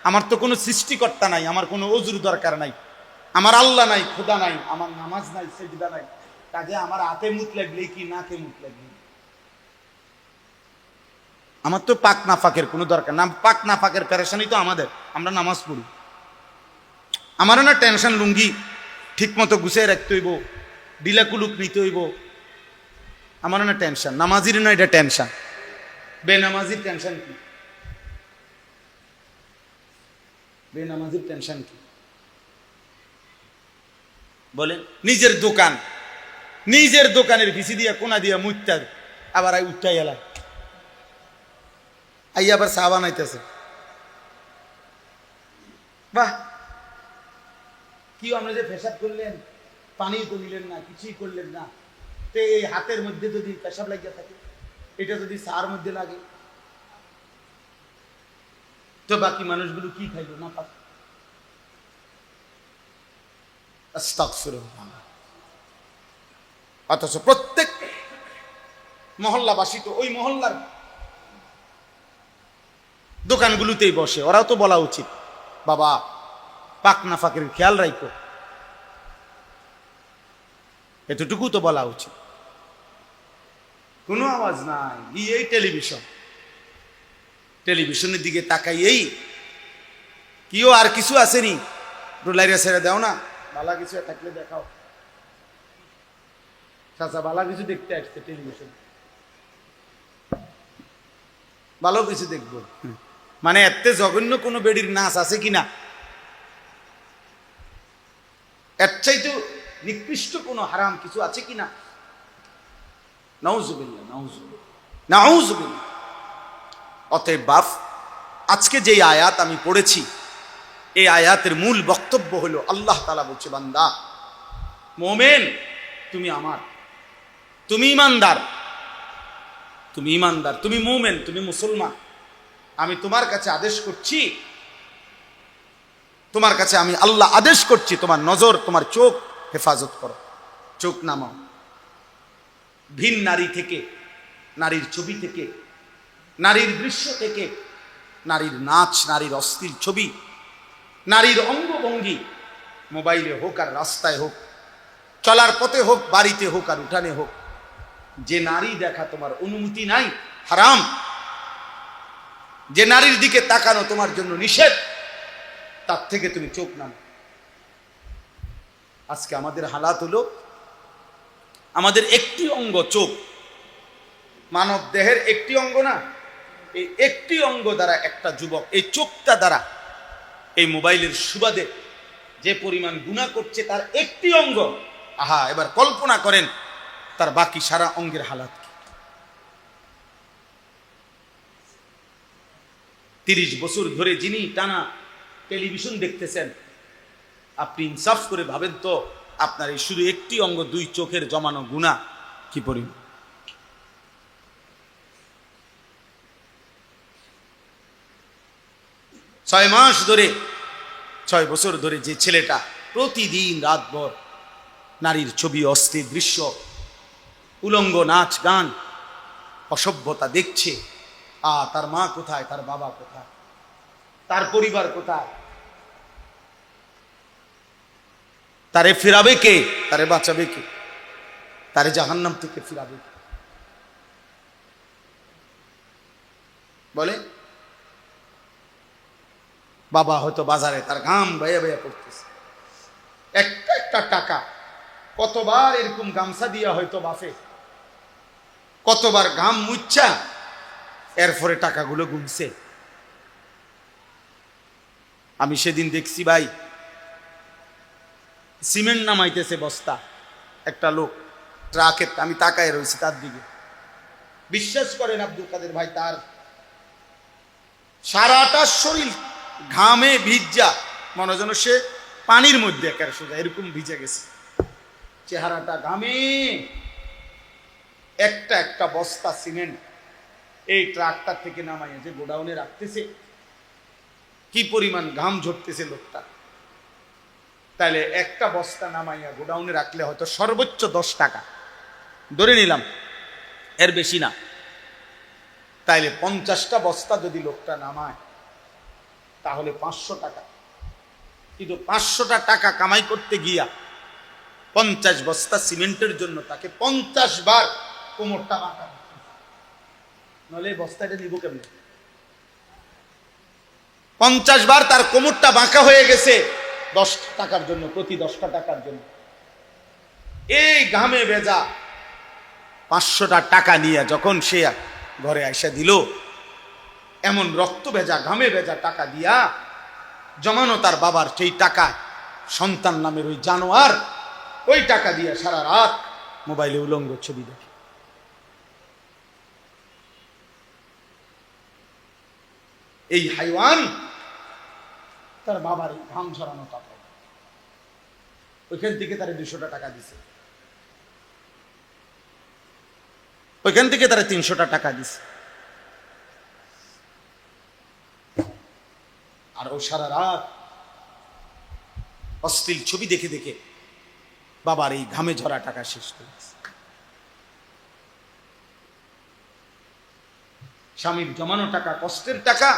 আমার তো কোনো সৃষ্টিকর্তা নাই, আমার কোনো ওযুর দরকার নাই, আমার আল্লাহ নাই, খোদা নাই, আমার নামাজ নাই, সেজদা নাই, কাজে আমার হাতে মুত লাগলে কি নাকে মুত লাগলে, আমার তো পাক নাফাকের কোনো দরকার না, পাক নাফাকের পেরেশানি তো আমাদের, আমরা নামাজ পড়ি। আমারও না টেনশন, লুঙ্গি ঠিক মতো গুছিয়ে রাখতে হইব, ডিলা কুলুক নিতে হইব, আমারও না টেনশন। নামাজির না এটা টেনশন, বেনামাজির টেনশন কি? বেনামাজির টেনশন কি বলেন? নিজের দোকান, নিজের দোকানের ভিসি দিয়া কোনা দিয়া মুইতার আবার উঠাই এলা আই আবার চা বানাইতেছে। বাহ, কি আপনি যে পেশাব করলেন, পানি তো নিলেন না, কিছুই করলেন না, তো এই হাতের মধ্যে যদি পেশাব লাগিয়ে থাকে, এটা যদি চার মধ্যে লাগে, তো বাকি মানুষগুলো কি খাইল না পাক? আস্তাগফিরুল্লাহ। অথচ প্রত্যেক মহল্লাবাসী তো ওই মহল্লার দোকানগুলোতেই বসে, ওরাও তো বলা উচিত বাবা পাক নাফাকের খেয়াল রাখো, এতটুকু তো বলা উচিত। কোনো আওয়াজ নাই, এই টেলিভিশন, টেলিভিশনের দিকে তাকাইয়েই কিও আর কিছু আসেনি, ডোলাইরা ছেড়ে দাও না, ভালো কিছু থাকলে দেখাও। চাচা ভালো কিছু দেখতে আসছে টেলিভিশন, ভালো কিছু দেখবো, মানে এত জঘন্য কোনো বেডির নাচ আছে কিনা, এর চাইতে নিকৃষ্ট কোনো হারাম কিছু আছে কিনা? নাউজুবিল্লাহ, নাউজুবিল্লাহ, নাউজুবিল্লাহ। অতএব বাপ, আজকে যে আয়াত আমি পড়েছি, এই আয়াতের মূল বক্তব্য হলো আল্লাহ তাআলা বলছে, বান্দা মোমেন তুমি আমার, তুমি ইমানদার, তুমি ইমানদার, তুমি মোমেন, তুমি মুসলমান। আমি তোমার কাছে আদেশ করছি, তোমার কাছে আমি আল্লাহ আদেশ করছি, তোমার নজর, তোমার চোখ হেফাজত করো, চোখ নামাও ভিন নারী থেকে, নারীর ছবি থেকে, নারীর দৃশ্য থেকে, নারীর নাচ, নারীর অশ্লীল ছবি, নারীর অঙ্গভঙ্গি, মোবাইলে হোক আর রাস্তায় হোক, চলার পথে হোক, বাড়িতে হোক আর উঠানে হোক, যে নারী দেখা তোমার অনুমতি নাই, হারাম। যে নারীর দিকে তাকানো তোমার জন্য নিষেধ, তার থেকে তুমি চোখ নামো। আজকে আমাদের হালাত হলো, আমাদের একটি অঙ্গ চোখ, মানব দেহের একটি অঙ্গ না, এই একটি অঙ্গ দ্বারা একটা যুবক এই চোখটা দ্বারা এই মোবাইলের সুবাদে যে পরিমাণ গুনাহ করছে, তার একটি অঙ্গ, আহা এবার কল্পনা করেন তার বাকি সারা অঙ্গের হালাত কি। 30 বছর ধরে যিনি টানা টেলিভিশন দেখতেছেন, আপনি ইনসাফ করে ভাবেন তো আপনার এই শুধু একটি অঙ্গ, 2 চোখের জমানো গুনাহ কি পরিমাণ। ছয় মাস ধরে, 6 বছর ধরে যে ছেলেটা প্রতিদিন রাতভর নারীর ছবি, অস্থির দৃশ্য, উলঙ্গ নাচ গান, অসভ্যতা দেখছে, তার মা কোথায়, তার বাবা কোথায়, তার পরিবার কোথায়, তারে ফিরাবে কে, তারে বাঁচাবে কে, তারে জাহান্নাম থেকে ফিরাবে কে? বলে বাবা হয়তো বাজারে তার ঘাম বাইয়া বাইয়া পড়তেছে, একটা একটা টাকা, কতবার এরকম গামছা দিয়া হয়তো বাফে, কতবার ঘাম মুচ্ছা এরপরে টাকাগুলো গুনছে। আমি সেদিন দেখছি ভাই, সিমেন্ট নামাইতেছে বস্তা, একটা লোক ট্রাকে, আমি তাকায় রয়েছি তার দিকে, বিশ্বাস করেন আব্দুল কাদের ভাই, তার সারাটা শরীর ঘামে ভিজা, মনে যেন সে পানির মধ্যে একের সোজা এরকম ভিজে গেছে, চেহারাটা ঘামে, একটা একটা বস্তা সিমেন্ট এই ট্রাকটার থেকে নামাইয়া যে গোডাউনে রাখতেছে, কি পরিমাণ ঘাম ঝরতেছে লোকটা। তাহলে একটা বস্তা নামাইয়া গোডাউনে রাখলে হয়তো সর্বোচ্চ 10 টাকা ধরে নিলাম, এর বেশি না। তাইলে 50টা বস্তা যদি লোকটা নামায় তাহলে 500 টাকা, কিন্তু 500টা টাকা কামাই করতে গিয়া 50 বস্তা সিমেন্টের জন্য তাকে 50 বার কোমরটা বাঁকা, নলে বস্তাটা নিব কেমনে? 50 বার তার কোমরটা বাঁকা হয়ে গেছে 10 টাকার জন্য, প্রতি 10 টাকার জন্য। এই ঘামে ভেজা 500 টাকা নিয়ে যখন সে ঘরে আইসা দিল, এমন রক্ত ভেজা ঘামে ভেজা টাকা দিয়া জমানো তার বাবার সেই টাকা, সন্তান নামের ওই জানোয়ার ওই টাকা দিয়ে সারা রাত মোবাইলে উলঙ্গ ছবি দেখে। এই হাইওয়ান তার বাবার ঘাম ঝরানো টাকা, ওইখান থেকে তারা 200 টাকা দিছে, ওইখান থেকে তারা 300 টাকা দিছে। আর ও সারা রাত অশ্লীল ছবি দেখে দেখে বাবার এই ঘামে ঝরা টাকা শেষ করেছে। স্বামীর জমানো টাকা, কষ্টের টাকা,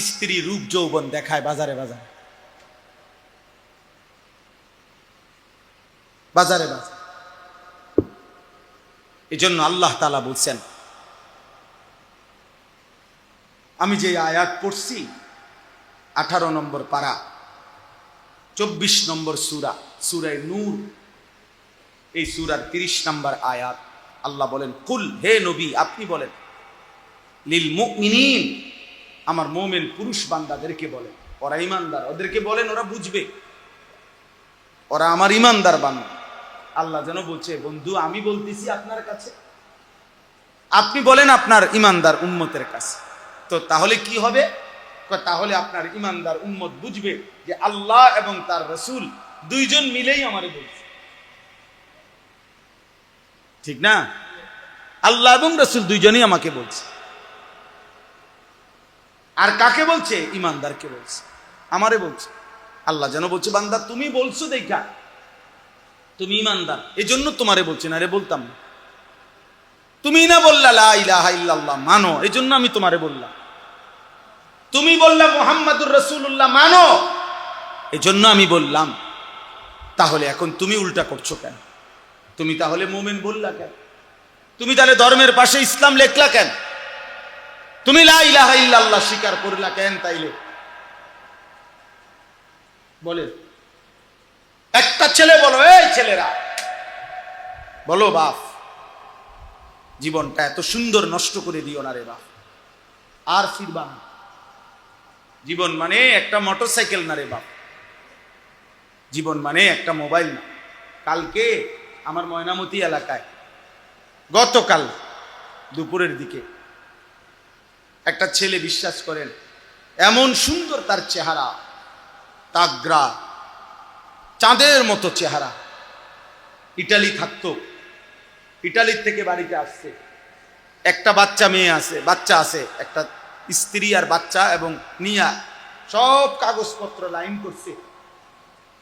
স্ত্রী রূপ যৌবন দেখায় বাজারে বাজারে, বাজারে বাজারে। এই জন্য আল্লাহ তাআলা বলছেন, আমি যে আয়াত পড়ছি 18 নম্বর পারা 24 নম্বর সূরা, সূরা নূর, এই সূরার 30 নম্বর আয়াত আল্লাহ বলেন, কুল, হে নবী আপনি বলেন, লিল মুমিনিন, আমার মুমিন পুরুষ বান্দাদেরকে বলেন, ওরা ঈমানদার, ওদেরকে বলেন, ওরা বুঝবে, ওরা আমার ঈমানদার বান্দা। আল্লাহ যেন বলছে, বন্ধু আমি বলতেছি আপনার কাছে, আপনি বলেন আপনার ঈমানদার উম্মতের কাছে। তো তাহলে কি হবে? তাহলে আপনার ঈমানদার উম্মত বুঝবে যে আল্লাহ এবং তার রাসূল দুইজন মিলেই আমারে বলছে, ঠিক না? আল্লাহ এবং রাসূল দুইজনই আমাকে বলছে। আর কাকে বলছে? ঈমানদারকে বলছে, আমারে বলছে। আল্লাহ যেন বলছে, বান্দা তুমি বলছো দেখা তুমি ঈমানদার, এজন্য তোমারে বলছি, না রে বলতাম না। তুমি না বললা লা ইলাহা ইল্লাল্লাহ মানো, এজন্য আমি তোমারে বললাম। তুমি বললা মুহাম্মাদুর রাসূলুল্লাহ মানো, এজন্য আমি বললাম। তাহলে এখন তুমি উল্টা করছো কেন? তুমি তাহলে মুমিন বললা কেন? তুমি তাহলে ধর্মের পাশে ইসলাম লেখলা কেন? তুমি লা ইলাহা ইল্লাল্লাহ স্বীকার করলা কেন? তাইলে বলে একটা ছেলে বলো, এই ছেলেরা বলো, বাপ জীবনটা এত সুন্দর নষ্ট করে দিও না রে বাপ, আর ফিরবা না। জীবন মানে একটা মোটরসাইকেল না রে বাপ, জীবন মানে একটা মোবাইল না। কালকে আমার ময়নামতি এলাকায় গতকাল দুপুরের দিকে একটা ছেলে, বিশ্বাস করেন এমন সুন্দর তার চেহারা, তাগড়া চাঁদের মতো চেহারা, ইটালি থাকতো, ইটালির থেকে বাড়িতে আসছে, একটা বাচ্চা আছে, একটা স্ত্রী আর বাচ্চা, এবং নিয়া সব কাগজপত্র লাইন করছে,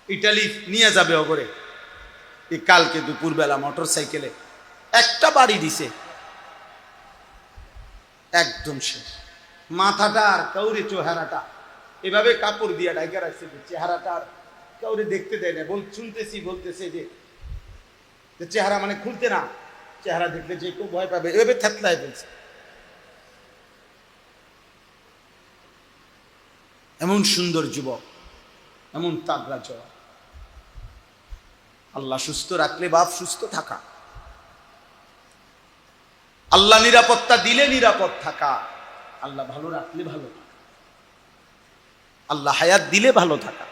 ইটালি নিয়ে যাবে ওগরে। এই কালকে দুপুরবেলা মোটর সাইকেলে একটা বাড়ি দিছে, একদম শেষ। মাথাটা আর কাউরে চেহারাটা এভাবে কাপড় দিয়া ঢাকা রাখছে, চেহারাটা আর কাউরে দেখতে দেয় না। বলতেছে যে চেহারা মানে খুলতে না, চেহারা দেখলে যে কেউ ভয় পাবে, এভাবে থেতলায় বলছে। এমন সুন্দর যুবক, এমন তাগড়া জওয়ান। আল্লাহ সুস্থ রাখলে বাপ সুস্থ থাকা, আল্লাহ নিরাপত্তা দিলে নিরাপদ থাকা, আল্লাহ ভালো রাখলে ভালো থাকা, আল্লাহ হায়াত দিলে ভালো থাকা।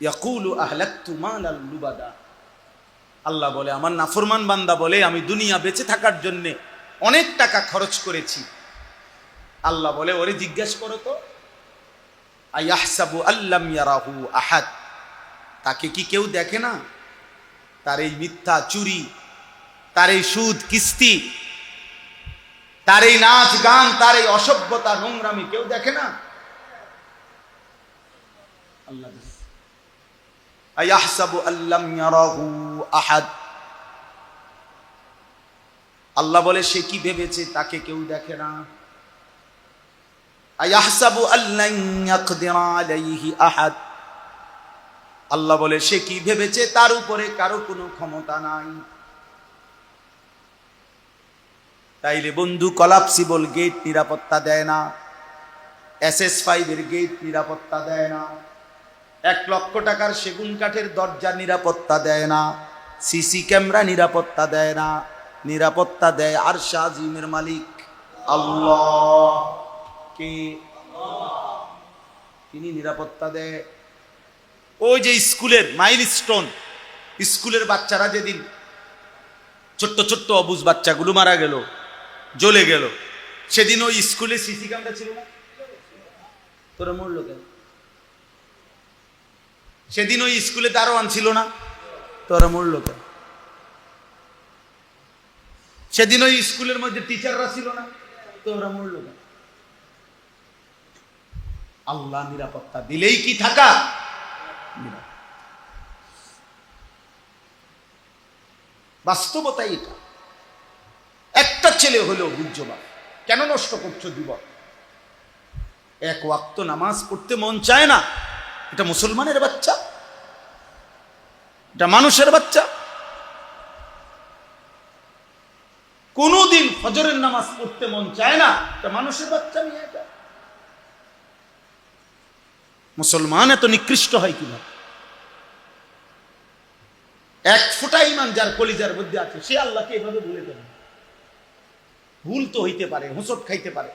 ইয়াকুলু আহলাকতু মালাল লুবাদা, আল্লাহ বলে, আমার নাফরমান বান্দা বলে, আমি দুনিয়া বেঁচে থাকার জন্য অনেক টাকা খরচ করেছি। আল্লাহ বলে, ওরে জিজ্ঞেস করো তো, আয়াহসাবু আল্লাম ইয়ারাহু আহাদ, তাকে কি কেউ দেখে না? তার এই মিথ্যা চুরি, তার এই সুদ কিস্তি, তার এই নাচ গান, তার এই অসভ্যতা নোংরামি কেউ দেখে না? আল্লাহ আয়াহসাবু আল্লাম ইয়ারাহু আহাদ, আল্লাহ বলে, সে কি ভেবেছে তাকে কেউ দেখে না? আয়াহসাবু আল্লান ইয়াকদিরা আলাইহি আহাদ, আল্লাহ বলে, সে কি ভেবেছে তার উপরে কারো কোনো ক্ষমতা নাই। তাইলে বন্ধু কলাপসিবল গেট নিরাপত্তা দেয় না, SS5 এর গেট নিরাপত্তা দেয় না, 1 লক্ষ টাকার সেগুন কাঠের দরজা নিরাপত্তা দেয় না, সিসি ক্যামেরা নিরাপত্তা দেয় না, নিরাপত্তা দেয় আরশ আজিমের মালিক আল্লাহ। কে? তিনি নিরাপত্তা দেয়। ওই যে স্কুলের মাইলস্টোন, স্কুলের বাচ্চারা যেদিন ছোট্ট ছোট্ট অবুঝ বাচ্চাগুলো মারা গেল, জ্বলে গেল, সেদিন ওই স্কুলে সিসি ক্যামেরা ছিল না? তোরা মরলো কেন? সেদিন ওই স্কুলে দারোয়ান ছিল না? তোরা মরলো কেন? সেদিন ওই স্কুলের মধ্যে টিচাররা ছিল না? তোরা মরলো কেন? আল্লাহ নিরাপত্তা দিলেই কি থাকা? বাস্তবতা এটা। একটা ছেলে হলেও বুঝবা কেন নষ্ট করছো যুবক? 1 ওয়াক্ত নামাজ পড়তে মন চায় না, এটা মুসলমানের বাচ্চা, এটা মানুষের বাচ্চা। কোনদিন ফজরের নামাজ পড়তে মন চায় না, এটা মানুষের বাচ্চা। এটা মুসলমান এত নিকৃষ্ট হয় কিভাবে? 1 ফোঁটা ঈমান যার কলিজার মধ্যে আছে, সে আল্লাহকে এভাবে ভুলে যাবে? ভুল তো হইতে পারে, হোঁচট খাইতে পারে।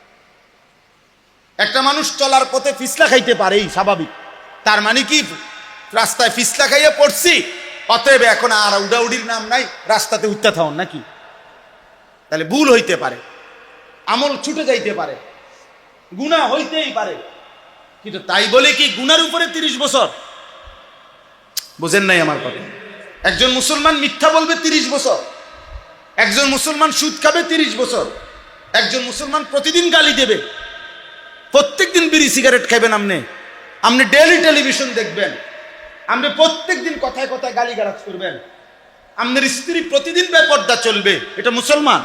একটা মানুষ চলার পথে ফিসলা খাইতে পারে, এই স্বাভাবিক। তার মানে কি রাস্তায় ফিসলা খাইয়ে পড়ছি, অতএব এখন আর উডাউডির নাম নাই, রাস্তাতে উঠতে থাকুন নাকি? তাহলে ভুল হইতে পারে, আমল ছুটে যাইতে পারে, গুনাহ হইতেই পারে, কিন্তু তাই বলে কি গুনার উপরে 30 বছর? বুঝেন নাই আমার কথা? একজন মুসলমান মিথ্যা বলবে 30 বছর, একজন মুসলমান সুদ খাবে 30 বছর, একজন মুসলমান প্রতিদিন গালি দেবে, প্রত্যেকদিন বিড়ি সিগারেট খাবেন, আপনি ডেইলি টেলিভিশন দেখবেন, আপনি প্রত্যেকদিন কথায় কথায় গালিগালাজ করবেন, আপনার স্ত্রী প্রতিদিন বেপর্দা চলবে, এটা মুসলমান?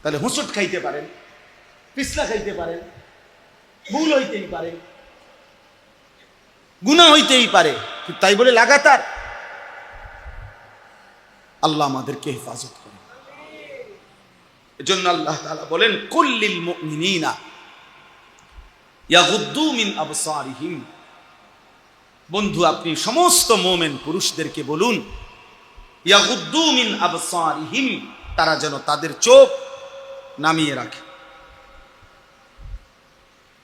তাহলে হুঁচট খাইতে পারেন, পিছলা খাইতে পারেন, ভুল হইতেই পারে, গুনাহ হইতেই পারে, তাই বলে লাগাতার? আল্লাহ আমাদেরকে হেফাজত করে। এজন্য আল্লাহ তাআলা বলেন, কুল্লিল মুমিনিনা ইয়াগুদ্দু মিন আবসারিহিম। বন্ধু, আপনি সমস্ত মুমিন পুরুষদেরকে বলুন, ইয়াগুদ্দু মিন আবসারিহিম, তারা যেন তাদের চোখ নামিয়ে রাখে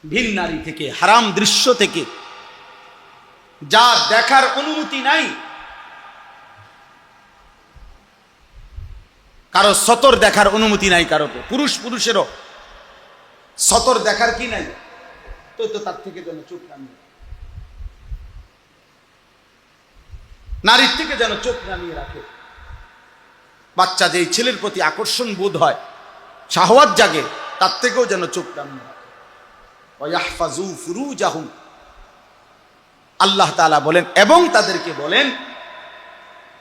ভিন নারী থেকে, হারাম দৃশ্য থেকে, যা দেখার অনুমতি নাই। কারো সতর দেখার অনুমতি নাই, কারো পুরুষেরও সতর দেখার কি নাই, তো তার থেকে যেন চোখ নামিয়ে, নারীর থেকে যেন চোখ নামিয়ে রাখে। বাচ্চা যেই ছেলের প্রতি আকর্ষণ বোধ হয়, শাহওয়াত জাগে, তার থেকেও যেন চোখ নামিয়ে রাখে। ওয়াহফাজু ফুরুজাহুম, আল্লাহ তাআলা বলেন, এবং তাদেরকে বলেন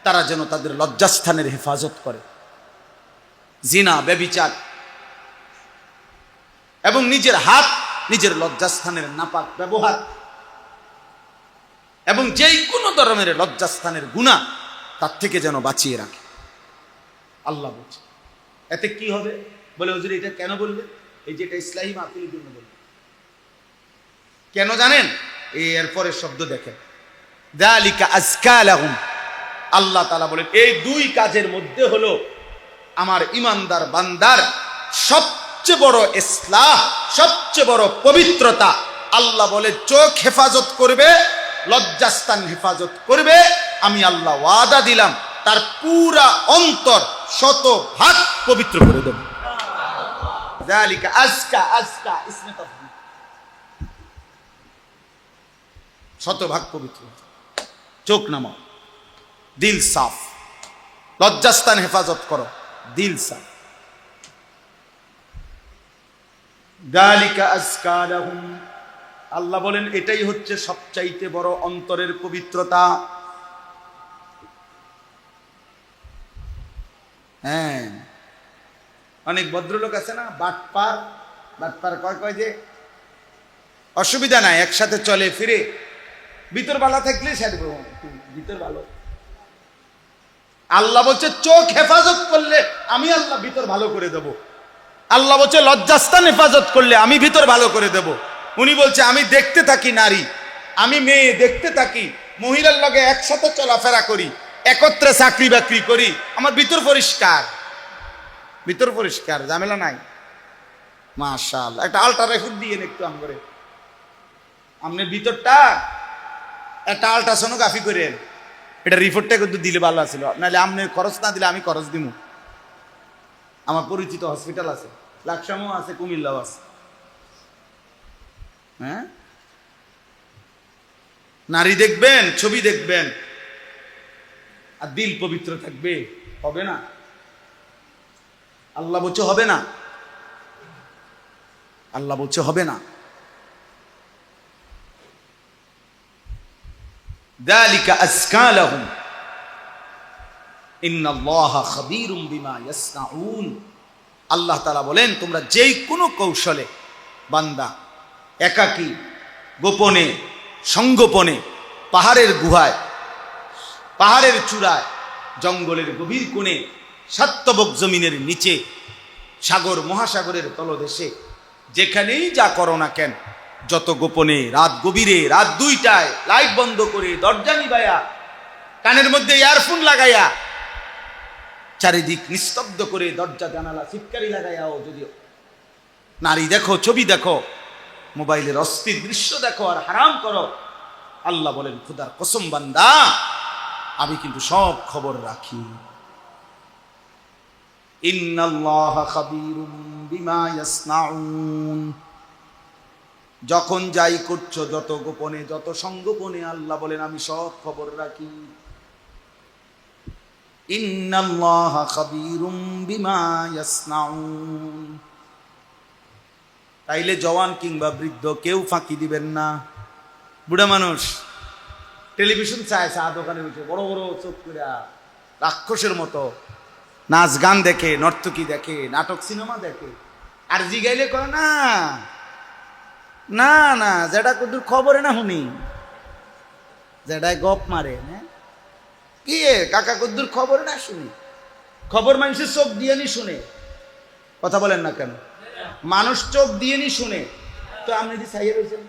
তারা যেন তাদের লজ্জাস্থানের হেফাজত করে। জিনা, ব্যভিচার এবং নিজের হাত, নিজের লজ্জাস্থানের নাপাক ব্যবহার এবং যেই কোনো ধরনের লজ্জাস্থানের গুনাহ, তার থেকে যেন বাঁচিয়ে রাখে। আল্লাহ বলছে, এতে কি হবে? বলে হুজুর এটা কেন বললেন? এই যেটা ইসলাহি মাহফিলের জন্য বললেন। কেন জানেন? এরপরে শব্দ দেখেন, যালিকা আজকা লাহুম। আল্লাহ তাআলা বলেন, এই 2 কাজের মধ্যে হলো আমার ইমানদার বান্দার সবচেয়ে বড় ইসলাহ, সবচেয়ে বড় পবিত্রতা। আল্লাহ বলে, চোখ হেফাজত করবে, লজ্জাস্থান হেফাজত করবে, আমি আল্লাহ ওয়াদা দিলাম তার পুরা অন্তর 100% পবিত্র করে দেব। যালিকা আজকা, আজকা ইসমে তাফদীল, 100% পবিত্র। চোখ নামাও, দিল সাফ, লজ্জাস্থান হেফাজত করো, দিল সাফ। যালিকা আজকা লাহুম, আল্লাহ বলেন এটাই হচ্ছে সবচাইতে বড় অন্তরের পবিত্রতা। হ্যাঁ, অনেক ভদ্রলোক আছে না, বাটপার কয় যে অসুবিধা নাই, একসাথে চলে ফিরে, ভিতর ভালো থাকলে ভিতর ভালো, আল্লাহ বলছে চোখ হেফাজত করলে আমি আল্লাহ ভিতর ভালো করে দেব। আল্লাহ বলছে লজ্জাস্থান হেফাজত করলে আমি ভিতর ভালো করে দেব। উনি বলছে আমি দেখতে থাকি নারী, আমি মেয়ে দেখতে থাকি, মহিলার লগে একসাথে চলাফেরা করি, একত্রে চাকরি বাকরি করি, আমার ভিতর পরিষ্কার, ভিতর পরিষ্কার, ঝামেলা নাই। মাশাআল্লাহ, একটা আল্ট্রাসাউন্ড দিয়ে একটু আম করে আপনার ভিতরটা একটা আল্ট্রাসোনোগ্রাফি করেন, এটা রিপোর্টটা কিন্তু দিলে ভালো আছিল, নাহলে আপনি খরচ না দিলে আমি খরচ দিব। আমার পরিচিত হসপিটাল আছে, লাকসামও আছে, কুমিল্লাও আছে। হ্যাঁ, নারী দেখবেন, ছবি দেখবেন, আর দিল পবিত্র থাকবে, হবে না? আল্লাহ বলছে হবে না, আল্লাহ বলছে হবে না। যালিকা আযকা লাহুম ইন্নাল্লাহা খাবীরুম বিমা ইয়াসনাউন। আল্লাহ তাআলা বলেন তোমরা যেই কোনো কৌশলে, বান্দা একাকী, গোপনে, সংগোপনে, পাহাড়ের গুহায়, পাহাড়ের চূড়ায়, জঙ্গলের গভীর কোণে, সাত্যবক জমিনের নিচে, সাগর মহাসাগরের তলদেশে, যেখানেই যা করো না কেন, যত গোপনে, রাত গভীরে, রাত 2টায় লাইট বন্ধ করে, দরজা নিভাইয়া, কানের মধ্যে ইয়ারফোন লাগাইয়া, চারিদিক নিস্তব্ধ করে, দরজা জানালা চিৎকারি লাগাইয়াও যদি নারী দেখো, ছবি দেখো, মোবাইলের অস্থির দৃশ্য দেখো আর হারাম করো, আল্লাহ বলেন খোদার কসম বান্দা আমি কিন্তু সব খবর রাখি। ইন্নাল্লাহা খাবীরুম বিমা ইয়াসনাউন। যখন যাই করছো, যত গোপনে, যত সংগোপনে, আল্লাহ বলেন আমি সব খবর রাখি। ইন্নাল্লাহা খাবীরুম বিমা ইয়াসনাউন। তাইলে জওয়ান কিংবা বৃদ্ধ কেউ ফাঁকি দিবেন না। বুড়া মানুষ টেলিভিশন চায়, চা দোকানে উঠে বড় বড় চোখ করে রাক্ষসের মতো নাচ গান দেখে, নর্তকী দেখে, নাটক সিনেমা দেখে, আর জিগাইলে কয় না না না, যেটা কদুর খবরে না শুনি, যেটাই গপ মারে, হ্যাঁ কি কাকা কদ্দুর খবর না শুনি, খবর মানুষের চোখ দিয়ে নি শুনে। কথা বলেন না কেন? মানুষ চোখ দিয়ে নি শুনে, তো আপনি যদি চাইয়ে রয়েছেন,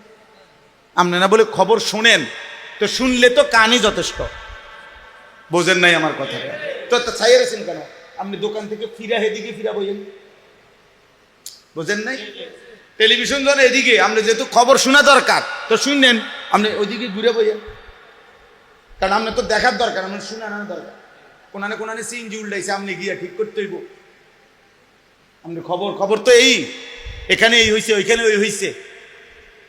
আপনি না বলে খবর শুনেন, তো শুনলে তো কানই যথেষ্ট। বোঝেন নাই আমার কথা? তো চাইয়ে রয়েছেন কেন? আপনি দোকান থেকে ফিরা এদিকে ফিরা বইয়েন, বোঝেন নাই? টেলিভিশন ধরে এদিকে, আপনি যেহেতু খবর শোনা দরকার তো শুনলেন, আপনি ওইদিকে ঘুরে বইয়েন, কারণ আপনার তো দেখার দরকার, আপনার শুনে আনার দরকার। কোনানে কোনানে সিনজি উল্টাইছে, আপনি গিয়া ঠিক করতে হইব। আপনি খবর তো এই, এখানে এই হয়েছে, ওইখানে ওই হয়েছে,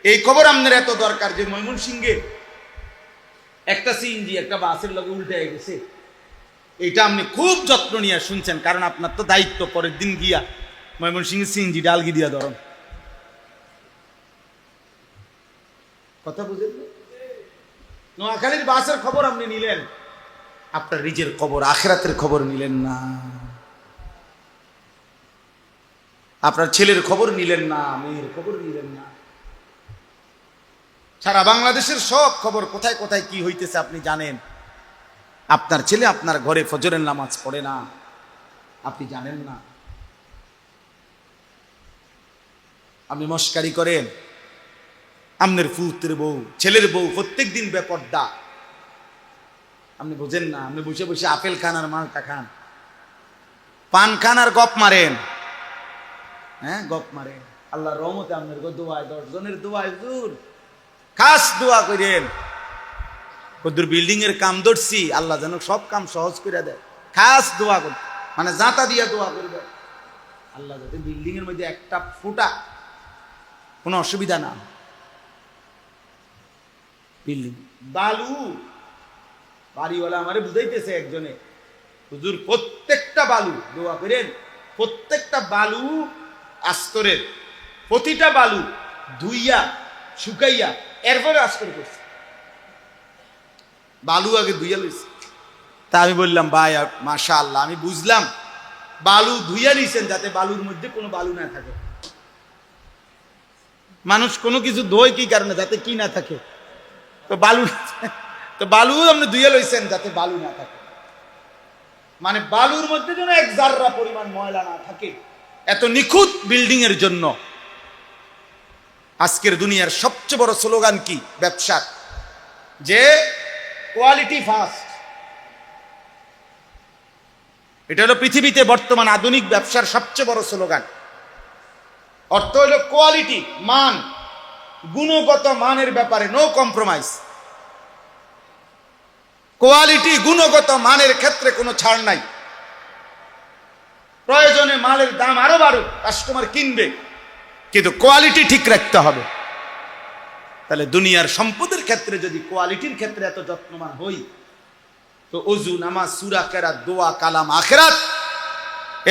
এই খবর আপনার এত দরকার যে ময়মনসিংহে একটা সিনজি একটা বাসের লগে উল্টে গেছে, এইটা আপনি খুব যত্ন নিয়ে শুনছেন, কারণ আপনার তো দায়িত্ব পরের দিন গিয়া ময়মনসিংহে সিনজি ডালগি দিয়া ধরুন। কথা বুঝেন? নোয়াখালীর বাসের খবর আপনি নিলেন, আপনার নিজের খবর, আখিরাতের খবর নিলেন না। আপনার ছেলের খবর নিলেন না, মেয়ের খবর নিলেন না। সারা বাংলাদেশের সব খবর, কোথায় কোথায় কি হইতেছে আপনি জানেন। আপনার ছেলে আপনার ঘরে ফজরের নামাজ পড়ে না, আপনি জানেন না। আপনি মস্কারি করেন, আপনার পুত্রের বউ, ছেলের বউ প্রত্যেক দিন বেপর্দা, আপনি বোঝেন না। আপনি বসে বসে আপেল খান আর মালটা খান, পান খান আর গপ মারেন, হ্যাঁ গপ মারেন। আল্লাহর রহমতে আপনার দোয়ায়, 10 জনের দোয়ায় হুজুর খাস দোয়া করেন, কদ্দুর বিল্ডিং এর কাম ধরছি, আল্লাহ যেন সব কাম সহজ করে দেয়, খাস দোয়া করতে, মানে জাতা দিয়া দোয়া করবে, আল্লাহ যাতে বিল্ডিং এর মধ্যে একটা ফুটা কোনো অসুবিধা না। বিল্ডিং বালু, বাড়িওয়ালা আমারে বুঝাইতেছে একজনে, হুজুর প্রত্যেকটা বালু দোয়া করেন, প্রত্যেকটা বালু আস্তরের, প্রতিটা বালু ধুইয়া শুকাইয়া এরপরে আস্তর করছে, বালু আগে ধুইয়া লইছে। তা আমি বললাম ভাই মাশাআল্লাহ, আমি বুঝলাম বালু ধুইয়া নিছেন যাতে বালুর মধ্যে কোনো বালু না থাকে। মানুষ কোনো কিছু ধোয় কি কারণে? যাতে কি না থাকে, তো বালু, তো বালু আপনি ধুইয়া লইছেন যাতে বালু না থাকে। মানে বালুর মধ্যে যেন এক জাররা পরিমাণ ময়লা না থাকে, এত নিখুঁত বিল্ডিং এর জন্য। আজকের দুনিয়ার সবচেয়ে বড় স্লোগান কি ব্যবসার? যে কোয়ালিটি ফার্স্ট। এটা হলো পৃথিবীতে বর্তমান আধুনিক ব্যবসার সবচেয়ে বড় স্লোগান। অর্থ হলো কোয়ালিটি, মান, গুণগত মানের ব্যাপারে নো কম্প্রোমাইজ। কোয়ালিটি, গুণগত মানের ক্ষেত্রে কোনো ছাড় নাই। প্রয়োজনে মালের দাম আরো বাড়ুক, কাস্টমার কিনবে, কিন্তু কোয়ালিটি ঠিক রাখতে হবে। তাহলে দুনিয়ার সম্পদের ক্ষেত্রে যদি কোয়ালিটির ক্ষেত্রে এত যত্নবান হই, তো ওযু, নামাজ, সূরা কেরাত, দোয়া, কালাম, আখিরাত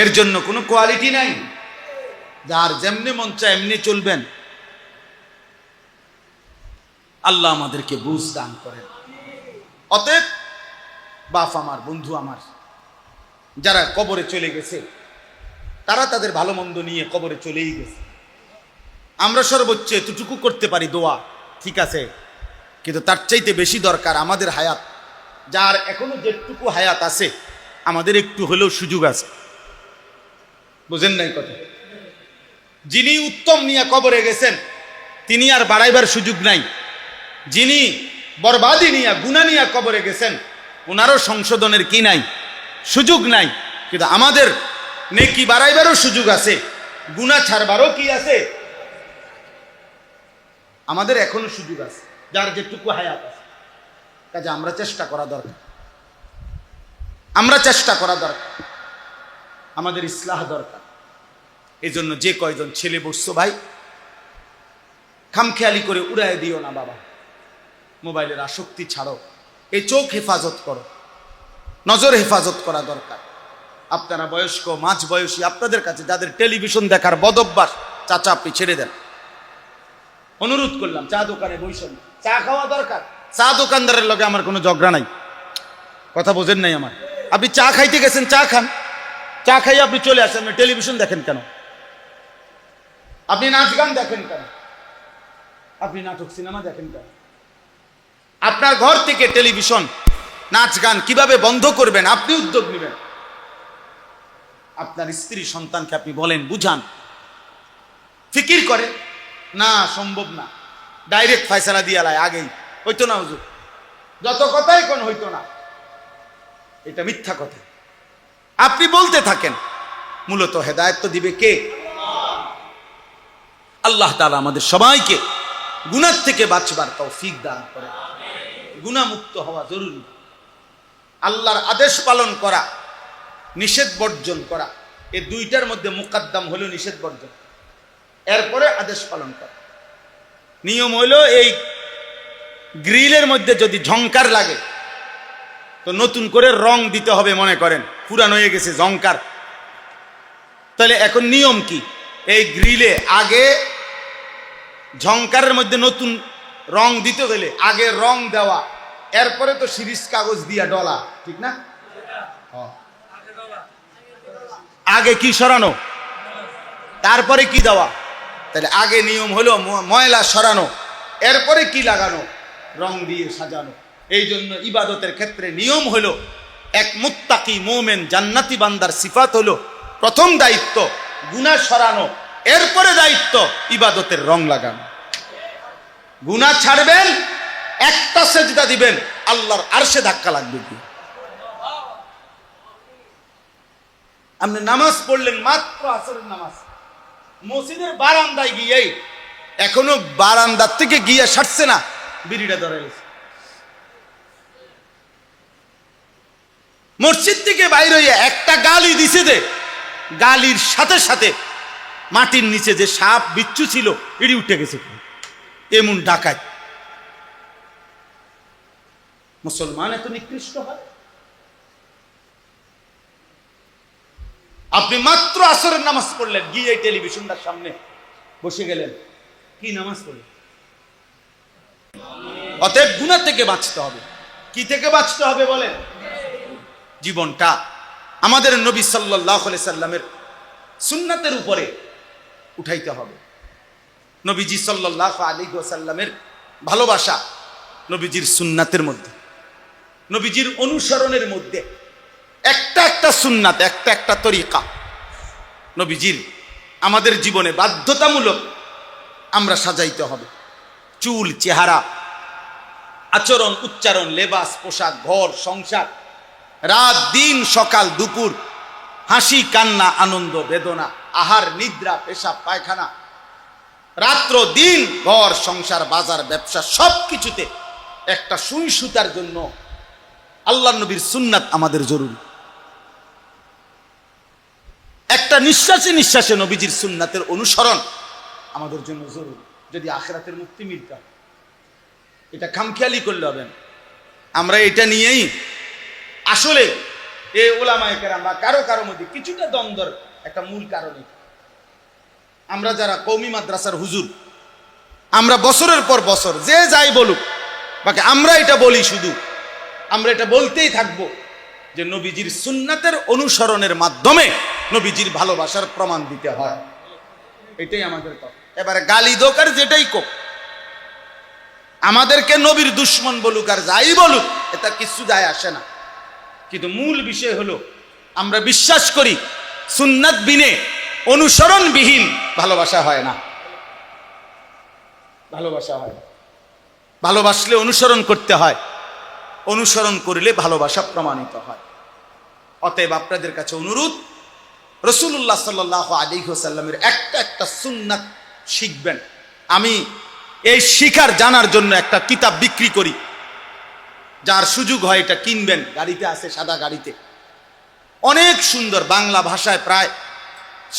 এর জন্য কোনো কোয়ালিটি নাই। যার যেমনি মন চায় এমনি চলবেন। আল্লাহ আমাদেরকে বুঝ দান করেন। অতএব বাপ আমার, বন্ধু আমার, যারা কবরে চলে গেছে তারা তাদের ভালো মন্দ নিয়ে কবরে চলেই গেছে। আমরা সর্বোচ্চ এতটুকু করতে পারি দোয়া, ঠিক আছে, কিন্তু তার চাইতে বেশি দরকার আমাদের হায়াত। যার এখনো যেটুকু হায়াত আছে আমাদের একটু হলেও সুযোগ আছে। বুঝেন নাই কথা? যিনি উত্তম নিয়ে কবরে গেছেন তিনি আর বাড়াইবার সুযোগ নাই। যিনি বরবাদি নিয়ে, গুনাহ নিয়ে কবরে গেছেন ওনারও সংশোধনের কি নাই, সুযোগ নাই। কিন্তু আমাদের নেকি বাড়াইবারও সুযোগ আছে, গুনাহ ছাড়বারও কি আছে, আমাদের এখনো সুযোগ আছে, যার যেটুকু হায়াত আছে। কাজে আমরা চেষ্টা করা দরকার, আমরা চেষ্টা করা দরকার, আমাদের ইসলাহ দরকার। এই জন্য যে কয়জন ছেলে বসছো ভাই, খামখেয়ালি করে উড়ায় দিও না বাবা। মোবাইলের আসক্তি ছাড়ো, এই চোখ হেফাজত করো, নজর হেফাজত করা দরকার। আপনারা বয়স্ক, মাঝ বয়সী, আপনাদের কাছে যাদের টেলিভিশন দেখার বদভ্যাস, চাচা আপনি ছেড়ে দেন। অনুরোধ করলাম, চা দোকানে বসেন, চা খাওয়া দরকার। চা দোকানদারের লগে আমার কোনো ঝগড়া নাই, কথা বোঝেন নাই আমার। আপনি চা খাইতে গেছেন, চা খান, চা খাইয়ে আপনি চলে আসেন। টেলিভিশন দেখেন কেন? আপনি নাচ গান দেখেন কেন? আপনি নাটক সিনেমা দেখেন কেন? আপনার ঘর থেকে টেলিভিশন, নাচ গান কিভাবে বন্ধ করবেন আপনি উদ্যোগ নেবেন। আপনার স্ত্রী সন্তানকে আপনি বলেন, বুঝান, ফিকির করে না, সম্ভব না, ডাইরেক্ট ফয়সালা দিয়ে আলায় আগেই হইতো না হুজুর, যত কথাই কোন হইতো না, এটা মিথ্যা কথা। আপনি বলতে থাকেন, মূলত হেদায়েত তো দিবে কে? আল্লাহ তাআলা আমাদের সবাইকে গুনাহ থেকে বাঁচবার তৌফিক দান করে। গুনাহ মুক্ত হওয়া জরুরি। আল্লাহর আদেশ পালন করা, নিষেধ বর্জন করা, এই দুইটার মধ্যে মুকদ্দম হলো নিষেধ বর্জন, এরপরে আদেশ পালন করা। নিয়ম হলো এই গ্রিলের মধ্যে যদি ঝংকার লাগে তো নতুন করে রং দিতে হবে। মনে করেন পুরান হয়ে গেছে ঝংকার, তাহলে এখন নিয়ম কি? এই গ্রিলে আগে ঝংকারের মধ্যে নতুন রং দিতে গেলে আগে রং দেওয়া, এরপরে তো সিরিজ কাগজ দিয়া ডলা, ঠিক না? আগে কি সরানো, তারপরে কি দেওয়া। তাহলে আগে নিয়ম হলো ময়লা সরানো, এরপরে কি লাগানো, রং দিয়ে সাজানো। এই জন্য ইবাদতের ক্ষেত্রে নিয়ম হলো, এক মুত্তাকি মুমিন জান্নাতি বান্দার সিফাত হলো প্রথম দায়িত্ব গুনাহ সরানো, এরপরে দায়িত্ব ইবাদতের রং লাগানো। গুনাহ ছাড়বেন, একটা সেজদা দিবেন, আল্লাহর আরশে ধাক্কা লাগবে কি? আপনি নামাজ পড়লেন, মাত্র আসরের নামাজ, মসজিদের বারান্দায় গিয়ে, এখনো বারান্দার থেকে গিয়ে সারছে না, বিড়িটা ধরে গেছে। মসজিদ থেকে বাইরে হইয়া একটা গালি দিছে, দে গালির সাথে সাথে মাটির নিচে যে সাপ বিচ্ছু ছিল এটি উঠে গেছে। এমন ডাকাত মুসলমান এত নিকৃষ্ট হয়? আপনি মাত্র আসরের নামাজ পড়লেন, গিয়ে টেলিভিশনটার সামনে বসে গেলেন, কি নামাজ পড়লেন? অতএব গুনাহ থেকে বাঁচতে হবে। কি থেকে বাঁচতে হবে বলেন? জীবনটা আমাদের নবী সাল্লাল্লাহু আলাইহি সাল্লামের সুন্নাতের উপরে উঠাইতে হবে। নবীজি সাল্লাল্লাহু আলাইহি ওয়াসাল্লামের ভালোবাসা নবীজির সুন্নাতের মধ্যে, নবীজির অনুসরণের মধ্যে একটা একটা সুন্নাত, একটা একটা তরিকা নবীজির আমাদের জীবনে বাধ্যতামূলক আমরা সাজাইতে হবে। চুল, চেহারা, আচরণ, উচ্চারণ, লেবাস, পোশাক, ঘর, সংসার, রাত দিন, সকাল দুপুর, হাসি কান্না, আনন্দ বেদনা, আহার নিদ্রা, পেশাব পায়খানা, রাত্র দিন, ঘর সংসার, বাজার ব্যবসা, সব কিছুতে একটা সুই সুতার জন্য আল্লাহ নবীর সুন্নাত আমাদের জরুরি। একটা নিঃশ্বাসে নিঃশ্বাসে নবীজির সুন্নাতের অনুসরণ আমাদের জন্য জরুরি, যদি আখিরাতের মুক্তি মিলতে হয়। এটা খামখেয়ালি করলে হবে না। আমরা এটা নিয়েই আসলে এই ওলামায়ে কেরাম বা কারো কারো মধ্যে কিছুটা দ্বন্দ্বের একটা মূল কারণ। আমরা যারা কওমি মাদ্রাসার হুজুর, আমরা বছরের পর বছর যে যাই বলুক, বাকি আমরা এটা বলি, শুধু আমরা এটা বলতেই থাকবো যে নবীজির সুন্নাতের অনুসরণের মাধ্যমে নবীজির ভালোবাসার প্রমাণ দিতে হয়। এটাই আমাদের কথা। এবারে গালি দোকার যেটাই কোক, আমাদেরকে নবীর দুশ্মন বলুক আর যাই বলুক, এটা কিছু যায় আসে না। কিন্তু মূল বিষয় হলো আমরা বিশ্বাস করি সুন্নাত বিনে, অনুসরণ বিহীন ভালোবাসা হয় না। ভালোবাসা হয়, ভালোবাসলে অনুসরণ করতে হয়, অনুসরণ করলে ভালোবাসা প্রমাণিত হয়। অতএব আপনাদের কাছে অনুরোধ, রাসূলুল্লাহ সাল্লাল্লাহু আলাইহি ওয়াসাল্লামের একটা একটা সুন্নাত শিখবেন। আমি এই শিখার জানার জন্য একটা কিতাব বিক্রি করি, যার সুযোগ হয় এটা কিনবেন। গাড়িতে আছে, সাদা গাড়িতে, অনেক সুন্দর বাংলা ভাষায়, প্রায়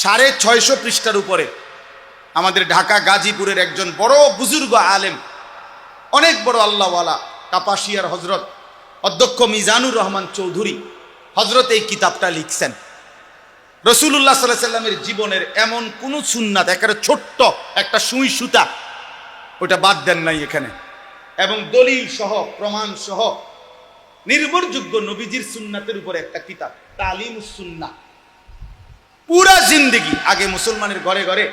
650 পৃষ্ঠার উপরে। আমাদের ঢাকা গাজীপুরের একজন বড় বুজুর্গ আলেম, অনেক বড় আল্লাহওয়ালা, কাপাসিয়ার হজরত অধ্যক্ষ মিজানুর রহমান চৌধুরী হজরত এই কিতাবটা লিখছেন। রাসূলুল্লাহ সাল্লাল্লাহু আলাইহি ওয়াসাল্লামের জীবনের এমন কোন সুন্নাত, একেবারে ছোট্ট একটা সুই সুতা, ওটা বাদ দেন নাই এখানে। এবং দলিল সহ, প্রমাণ সহ, নির্ভরযোগ্য নবীজির সুন্নাতের উপরে একটা কিতাব, তালিমুস সুন্নাহ। পুরা জিন্দেগি আগে মুসলমানের ঘরে ঘরে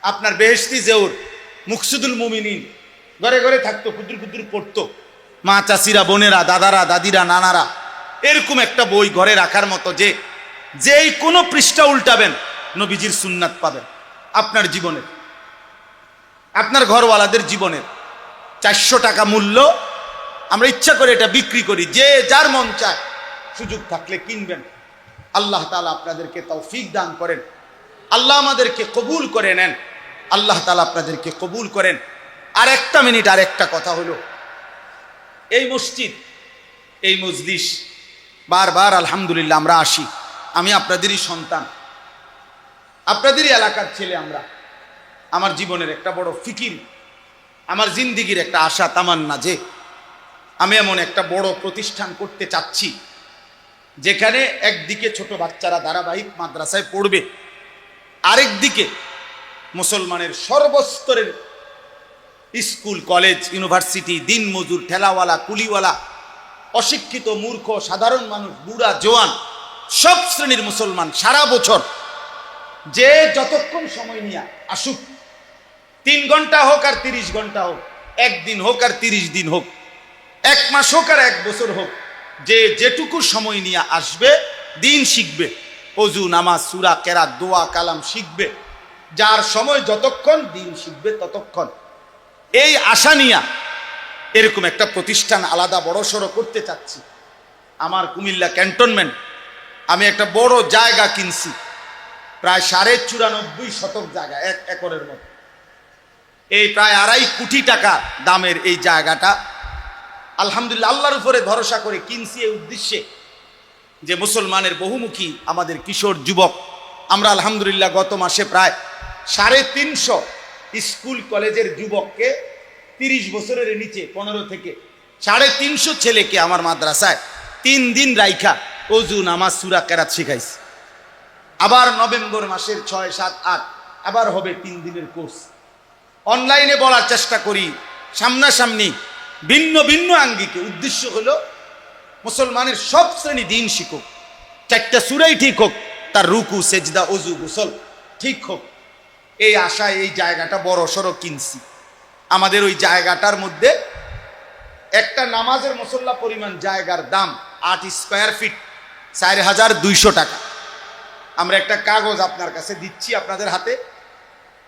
আপনার বেহেশতি জেউর, মুকসুদুল মুমিনিন ঘরে ঘরে থাকতো, কুদুর কুদুর পড়তো মা, চাচিরা, বোনেরা, দাদারা, দাদিরা, নানারা। এরকম একটা বই ঘরে রাখার মতো, যে যেই কোনো পৃষ্ঠা উল্টাবেন নবীজির সুন্নাত পাবেন আপনার জীবনের, আপনার ঘরওয়ালাদের জীবনের। 400 টাকা মূল্য, আমরা ইচ্ছা করে এটা বিক্রি করি, যে যার মন চায় সুযোগ থাকলে কিনবেন। আল্লাহ তাআলা আপনাদেরকে তৌফিক দান করেন, আল্লাহ আমাদেরকে কবুল করে নেন, আল্লাহ তাআলা আপনাদেরকে কবুল করেন। আর একটা মিনিট, আর একটা কথা হলো, এই মসজিদ, এই মজলিস বারবার আলহামদুলিল্লাহ আমরা আসি। আমি আপনাদেরই সন্তান, আপনাদেরই এলাকার ছেলে। আমার জীবনের একটা বড় ফিকির, আমার জিন্দিগির একটা আশা তামান্না, যে আমি এমন একটা বড় প্রতিষ্ঠান করতে চাচ্ছি, যেখানে একদিকে ছোট বাচ্চারা ধারাবাহিক মাদ্রাসায় পড়বে, আরেকদিকে মুসলমানের সর্বস্তরের স্কুল, কলেজ, ইউনিভার্সিটি, দিন মজুর, ঠেলাওয়ালা, কুলিওয়ালা, অশিক্ষিত, মূর্খ, সাধারণ মানুষ, বুড়া, জোয়ান, সব শ্রেণীর মুসলমান সারা বছর যে যতক্ষণ সময় নিয়ে আসুক, 3 ঘন্টা হোক আর 30 ঘন্টা হোক, 1 দিন হোক আর 30 দিন হোক, 1 মাস হোক আর 1 বছর হোক, যে যেটুকু সময় নিয়ে আসবে, দিন শিখবে, অজু, নামাজ, সূরা, কেরাত, দোয়া, কালাম শিখবে। যার সময় যতক্ষণ, দিন শিখবে ততক্ষণ। এই আশা নিয়ে এরকম একটা প্রতিষ্ঠান আলাদা বড় সড়ো করতে চাচ্ছি। আমার কুমিল্লা ক্যান্টনমেন্ট, আমি একটা বড় জায়গা কিনছি, প্রায় 94.5 শতক জায়গা, 1 একরের মতো। এই প্রায় 2.5 কোটি টাকা দামের এই জায়গাটা আলহামদুলিল্লাহ আল্লাহর উপরে ভরসা করে কিনছি, এই উদ্দেশ্যে যে মুসলমানের বহুমুখী আমাদের কিশোর যুবক, আমরা আলহামদুলিল্লাহ গত মাসে প্রায় 350 স্কুল কলেজের যুবককে, 30 বছরের নিচে 15 থেকে 350 ছেলেকে আমার মাদ্রাসায় 3 দিন রাইখা অজু, নামাজ, সূরা, কেরাত শিখাইছি। আবার নভেম্বর মাসের 6, 7, 8 আবার হবে 3 দিনের কোর্স। অনলাইনে বলার চেষ্টা করি, সামনাসামনি, ভিন্ন ভিন্ন আঙ্গিকে। উদ্দেশ্য হলো মুসলমানের সব শ্রেণী দিন শিখুক, 4টা সূরাই ঠিক হোক, তার রুকু, সেজদা, অজু, গোসল ঠিক হোক। এই আশায় এই জায়গাটা বড় সড়ো কিনছি। আমাদের ওই জায়গাটার মধ্যে একটা নামাজের মুসল্লা পরিমাণ জায়গার দাম 8 স্কয়ার ফিট। 4,200 টাকা। আমরা একটা কাগজ আপনার কাছে দিচ্ছি, আপনাদের হাতে।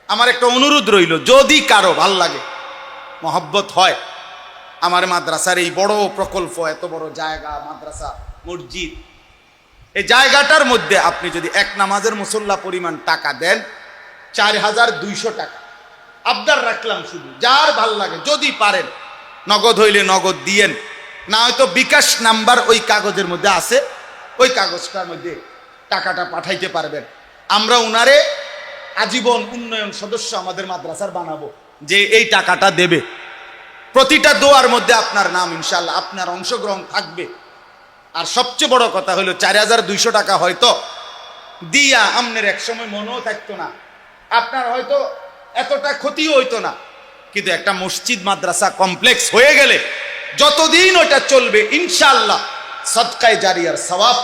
আমার একটা অনুরোধ রইল, যদি কারো ভাল লাগে, মহব্বত হয়, আমার মাদ্রাসার এই বড় প্রকল্প, এত বড় জায়গা, মাদ্রাসা, মসজিদ, এই জায়গাটার মধ্যে আপনি যদি এক নামাজের মুসল্লা পরিমাণ টাকা দেন, 4,200 টাকা আবদার রাখলাম। শুধু যার ভাল লাগে, যদি পারেন, নগদ হইলে নগদ দিয়েন, না হয়তো বিকাশ নাম্বার ওই কাগজের মধ্যে আছে, ওই কাগজটার মধ্যে টাকাটা পাঠাইতে পারবেন। আমরা উনারে আজীবন উন্নয়ন সদস্য আমাদের মাদ্রাসার বানাবো, যে এই টাকাটা দেবে। প্রতিটা দোয়ার মধ্যে আপনার নাম, ইনশাআল্লাহ আপনার অংশগ্রহণ থাকবে। আর সবচেয়ে বড় কথা হলো 4,200 টাকা হয়তো দিয়া আপনার এক সময় মনেও থাকতো না, আপনার হয়তো এতটা ক্ষতিও হইতো না, কিন্তু একটা মসজিদ মাদ্রাসা কমপ্লেক্স হয়ে গেলে যতদিন ওটা চলবে, ইনশাআল্লাহ সদকায়ে জারিয়ার সওয়াব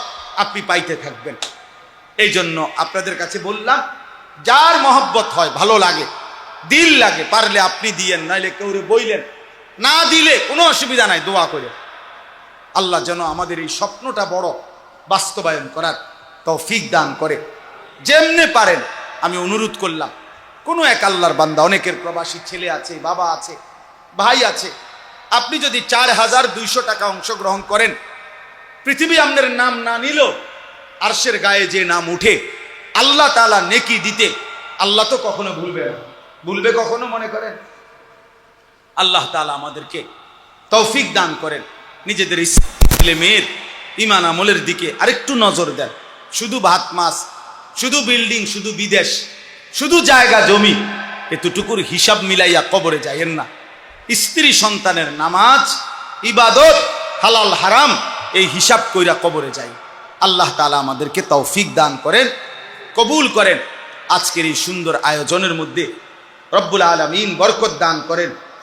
আপনি পাইতে থাকবেন। এই জন্য আপনাদের কাছে বললাম, যার মহব্বত হয়, ভালো লাগে, দিল লাগে, পারলে আপনি দিয়েন, নাইলে কেউরে বইলেন, না দিলে কোনো অসুবিধা নাই, দোয়া করে আল্লাহ যেন আমাদের এই স্বপ্নটা বড় বাস্তবায়ন করার তৌফিক দান করে। যেমনে পারেন আমি অনুরোধ করলাম, কোনো এক আল্লাহর বান্দা, অনেকের প্রবাসী ছেলে আছে, বাবা আছে, ভাই আছে, আপনি যদি 4,200 টাকা অংশগ্রহণ করেন, পৃথিবী আপনার নাম না নিল, আরশের গায়ে যে নাম উঠে, আল্লাহ তাআলা নেকি দিতে, আল্লাহ তো কখনো ভুলবে না। ভুলবে কখনো মনে করেন? আল্লাহ তাআলা আমাদেরকে তৌফিক দান করেন, নিজেদের ছেলে মেয়ের ঈমান আমলের দিকে আরেকটু নজর দেন। শুধু ভাত মাছ, শুধু বিল্ডিং, শুধু বিদেশ, শুধু জায়গা জমি, এতটুকুর হিসাব মিলাইয়া কবরে যাইয়েন না। স্ত্রী সন্তানের নামাজ, ইবাদত, হালাল হারাম, এই হিসাব কইরা কবরে যাই। আল্লাহ তাআলা আমাদেরকে তৌফিক দান করেন, কবুল করেন। আজকের এই সুন্দর আয়োজনের মধ্যে রব্বুল আলামিন বরকত দান করেন।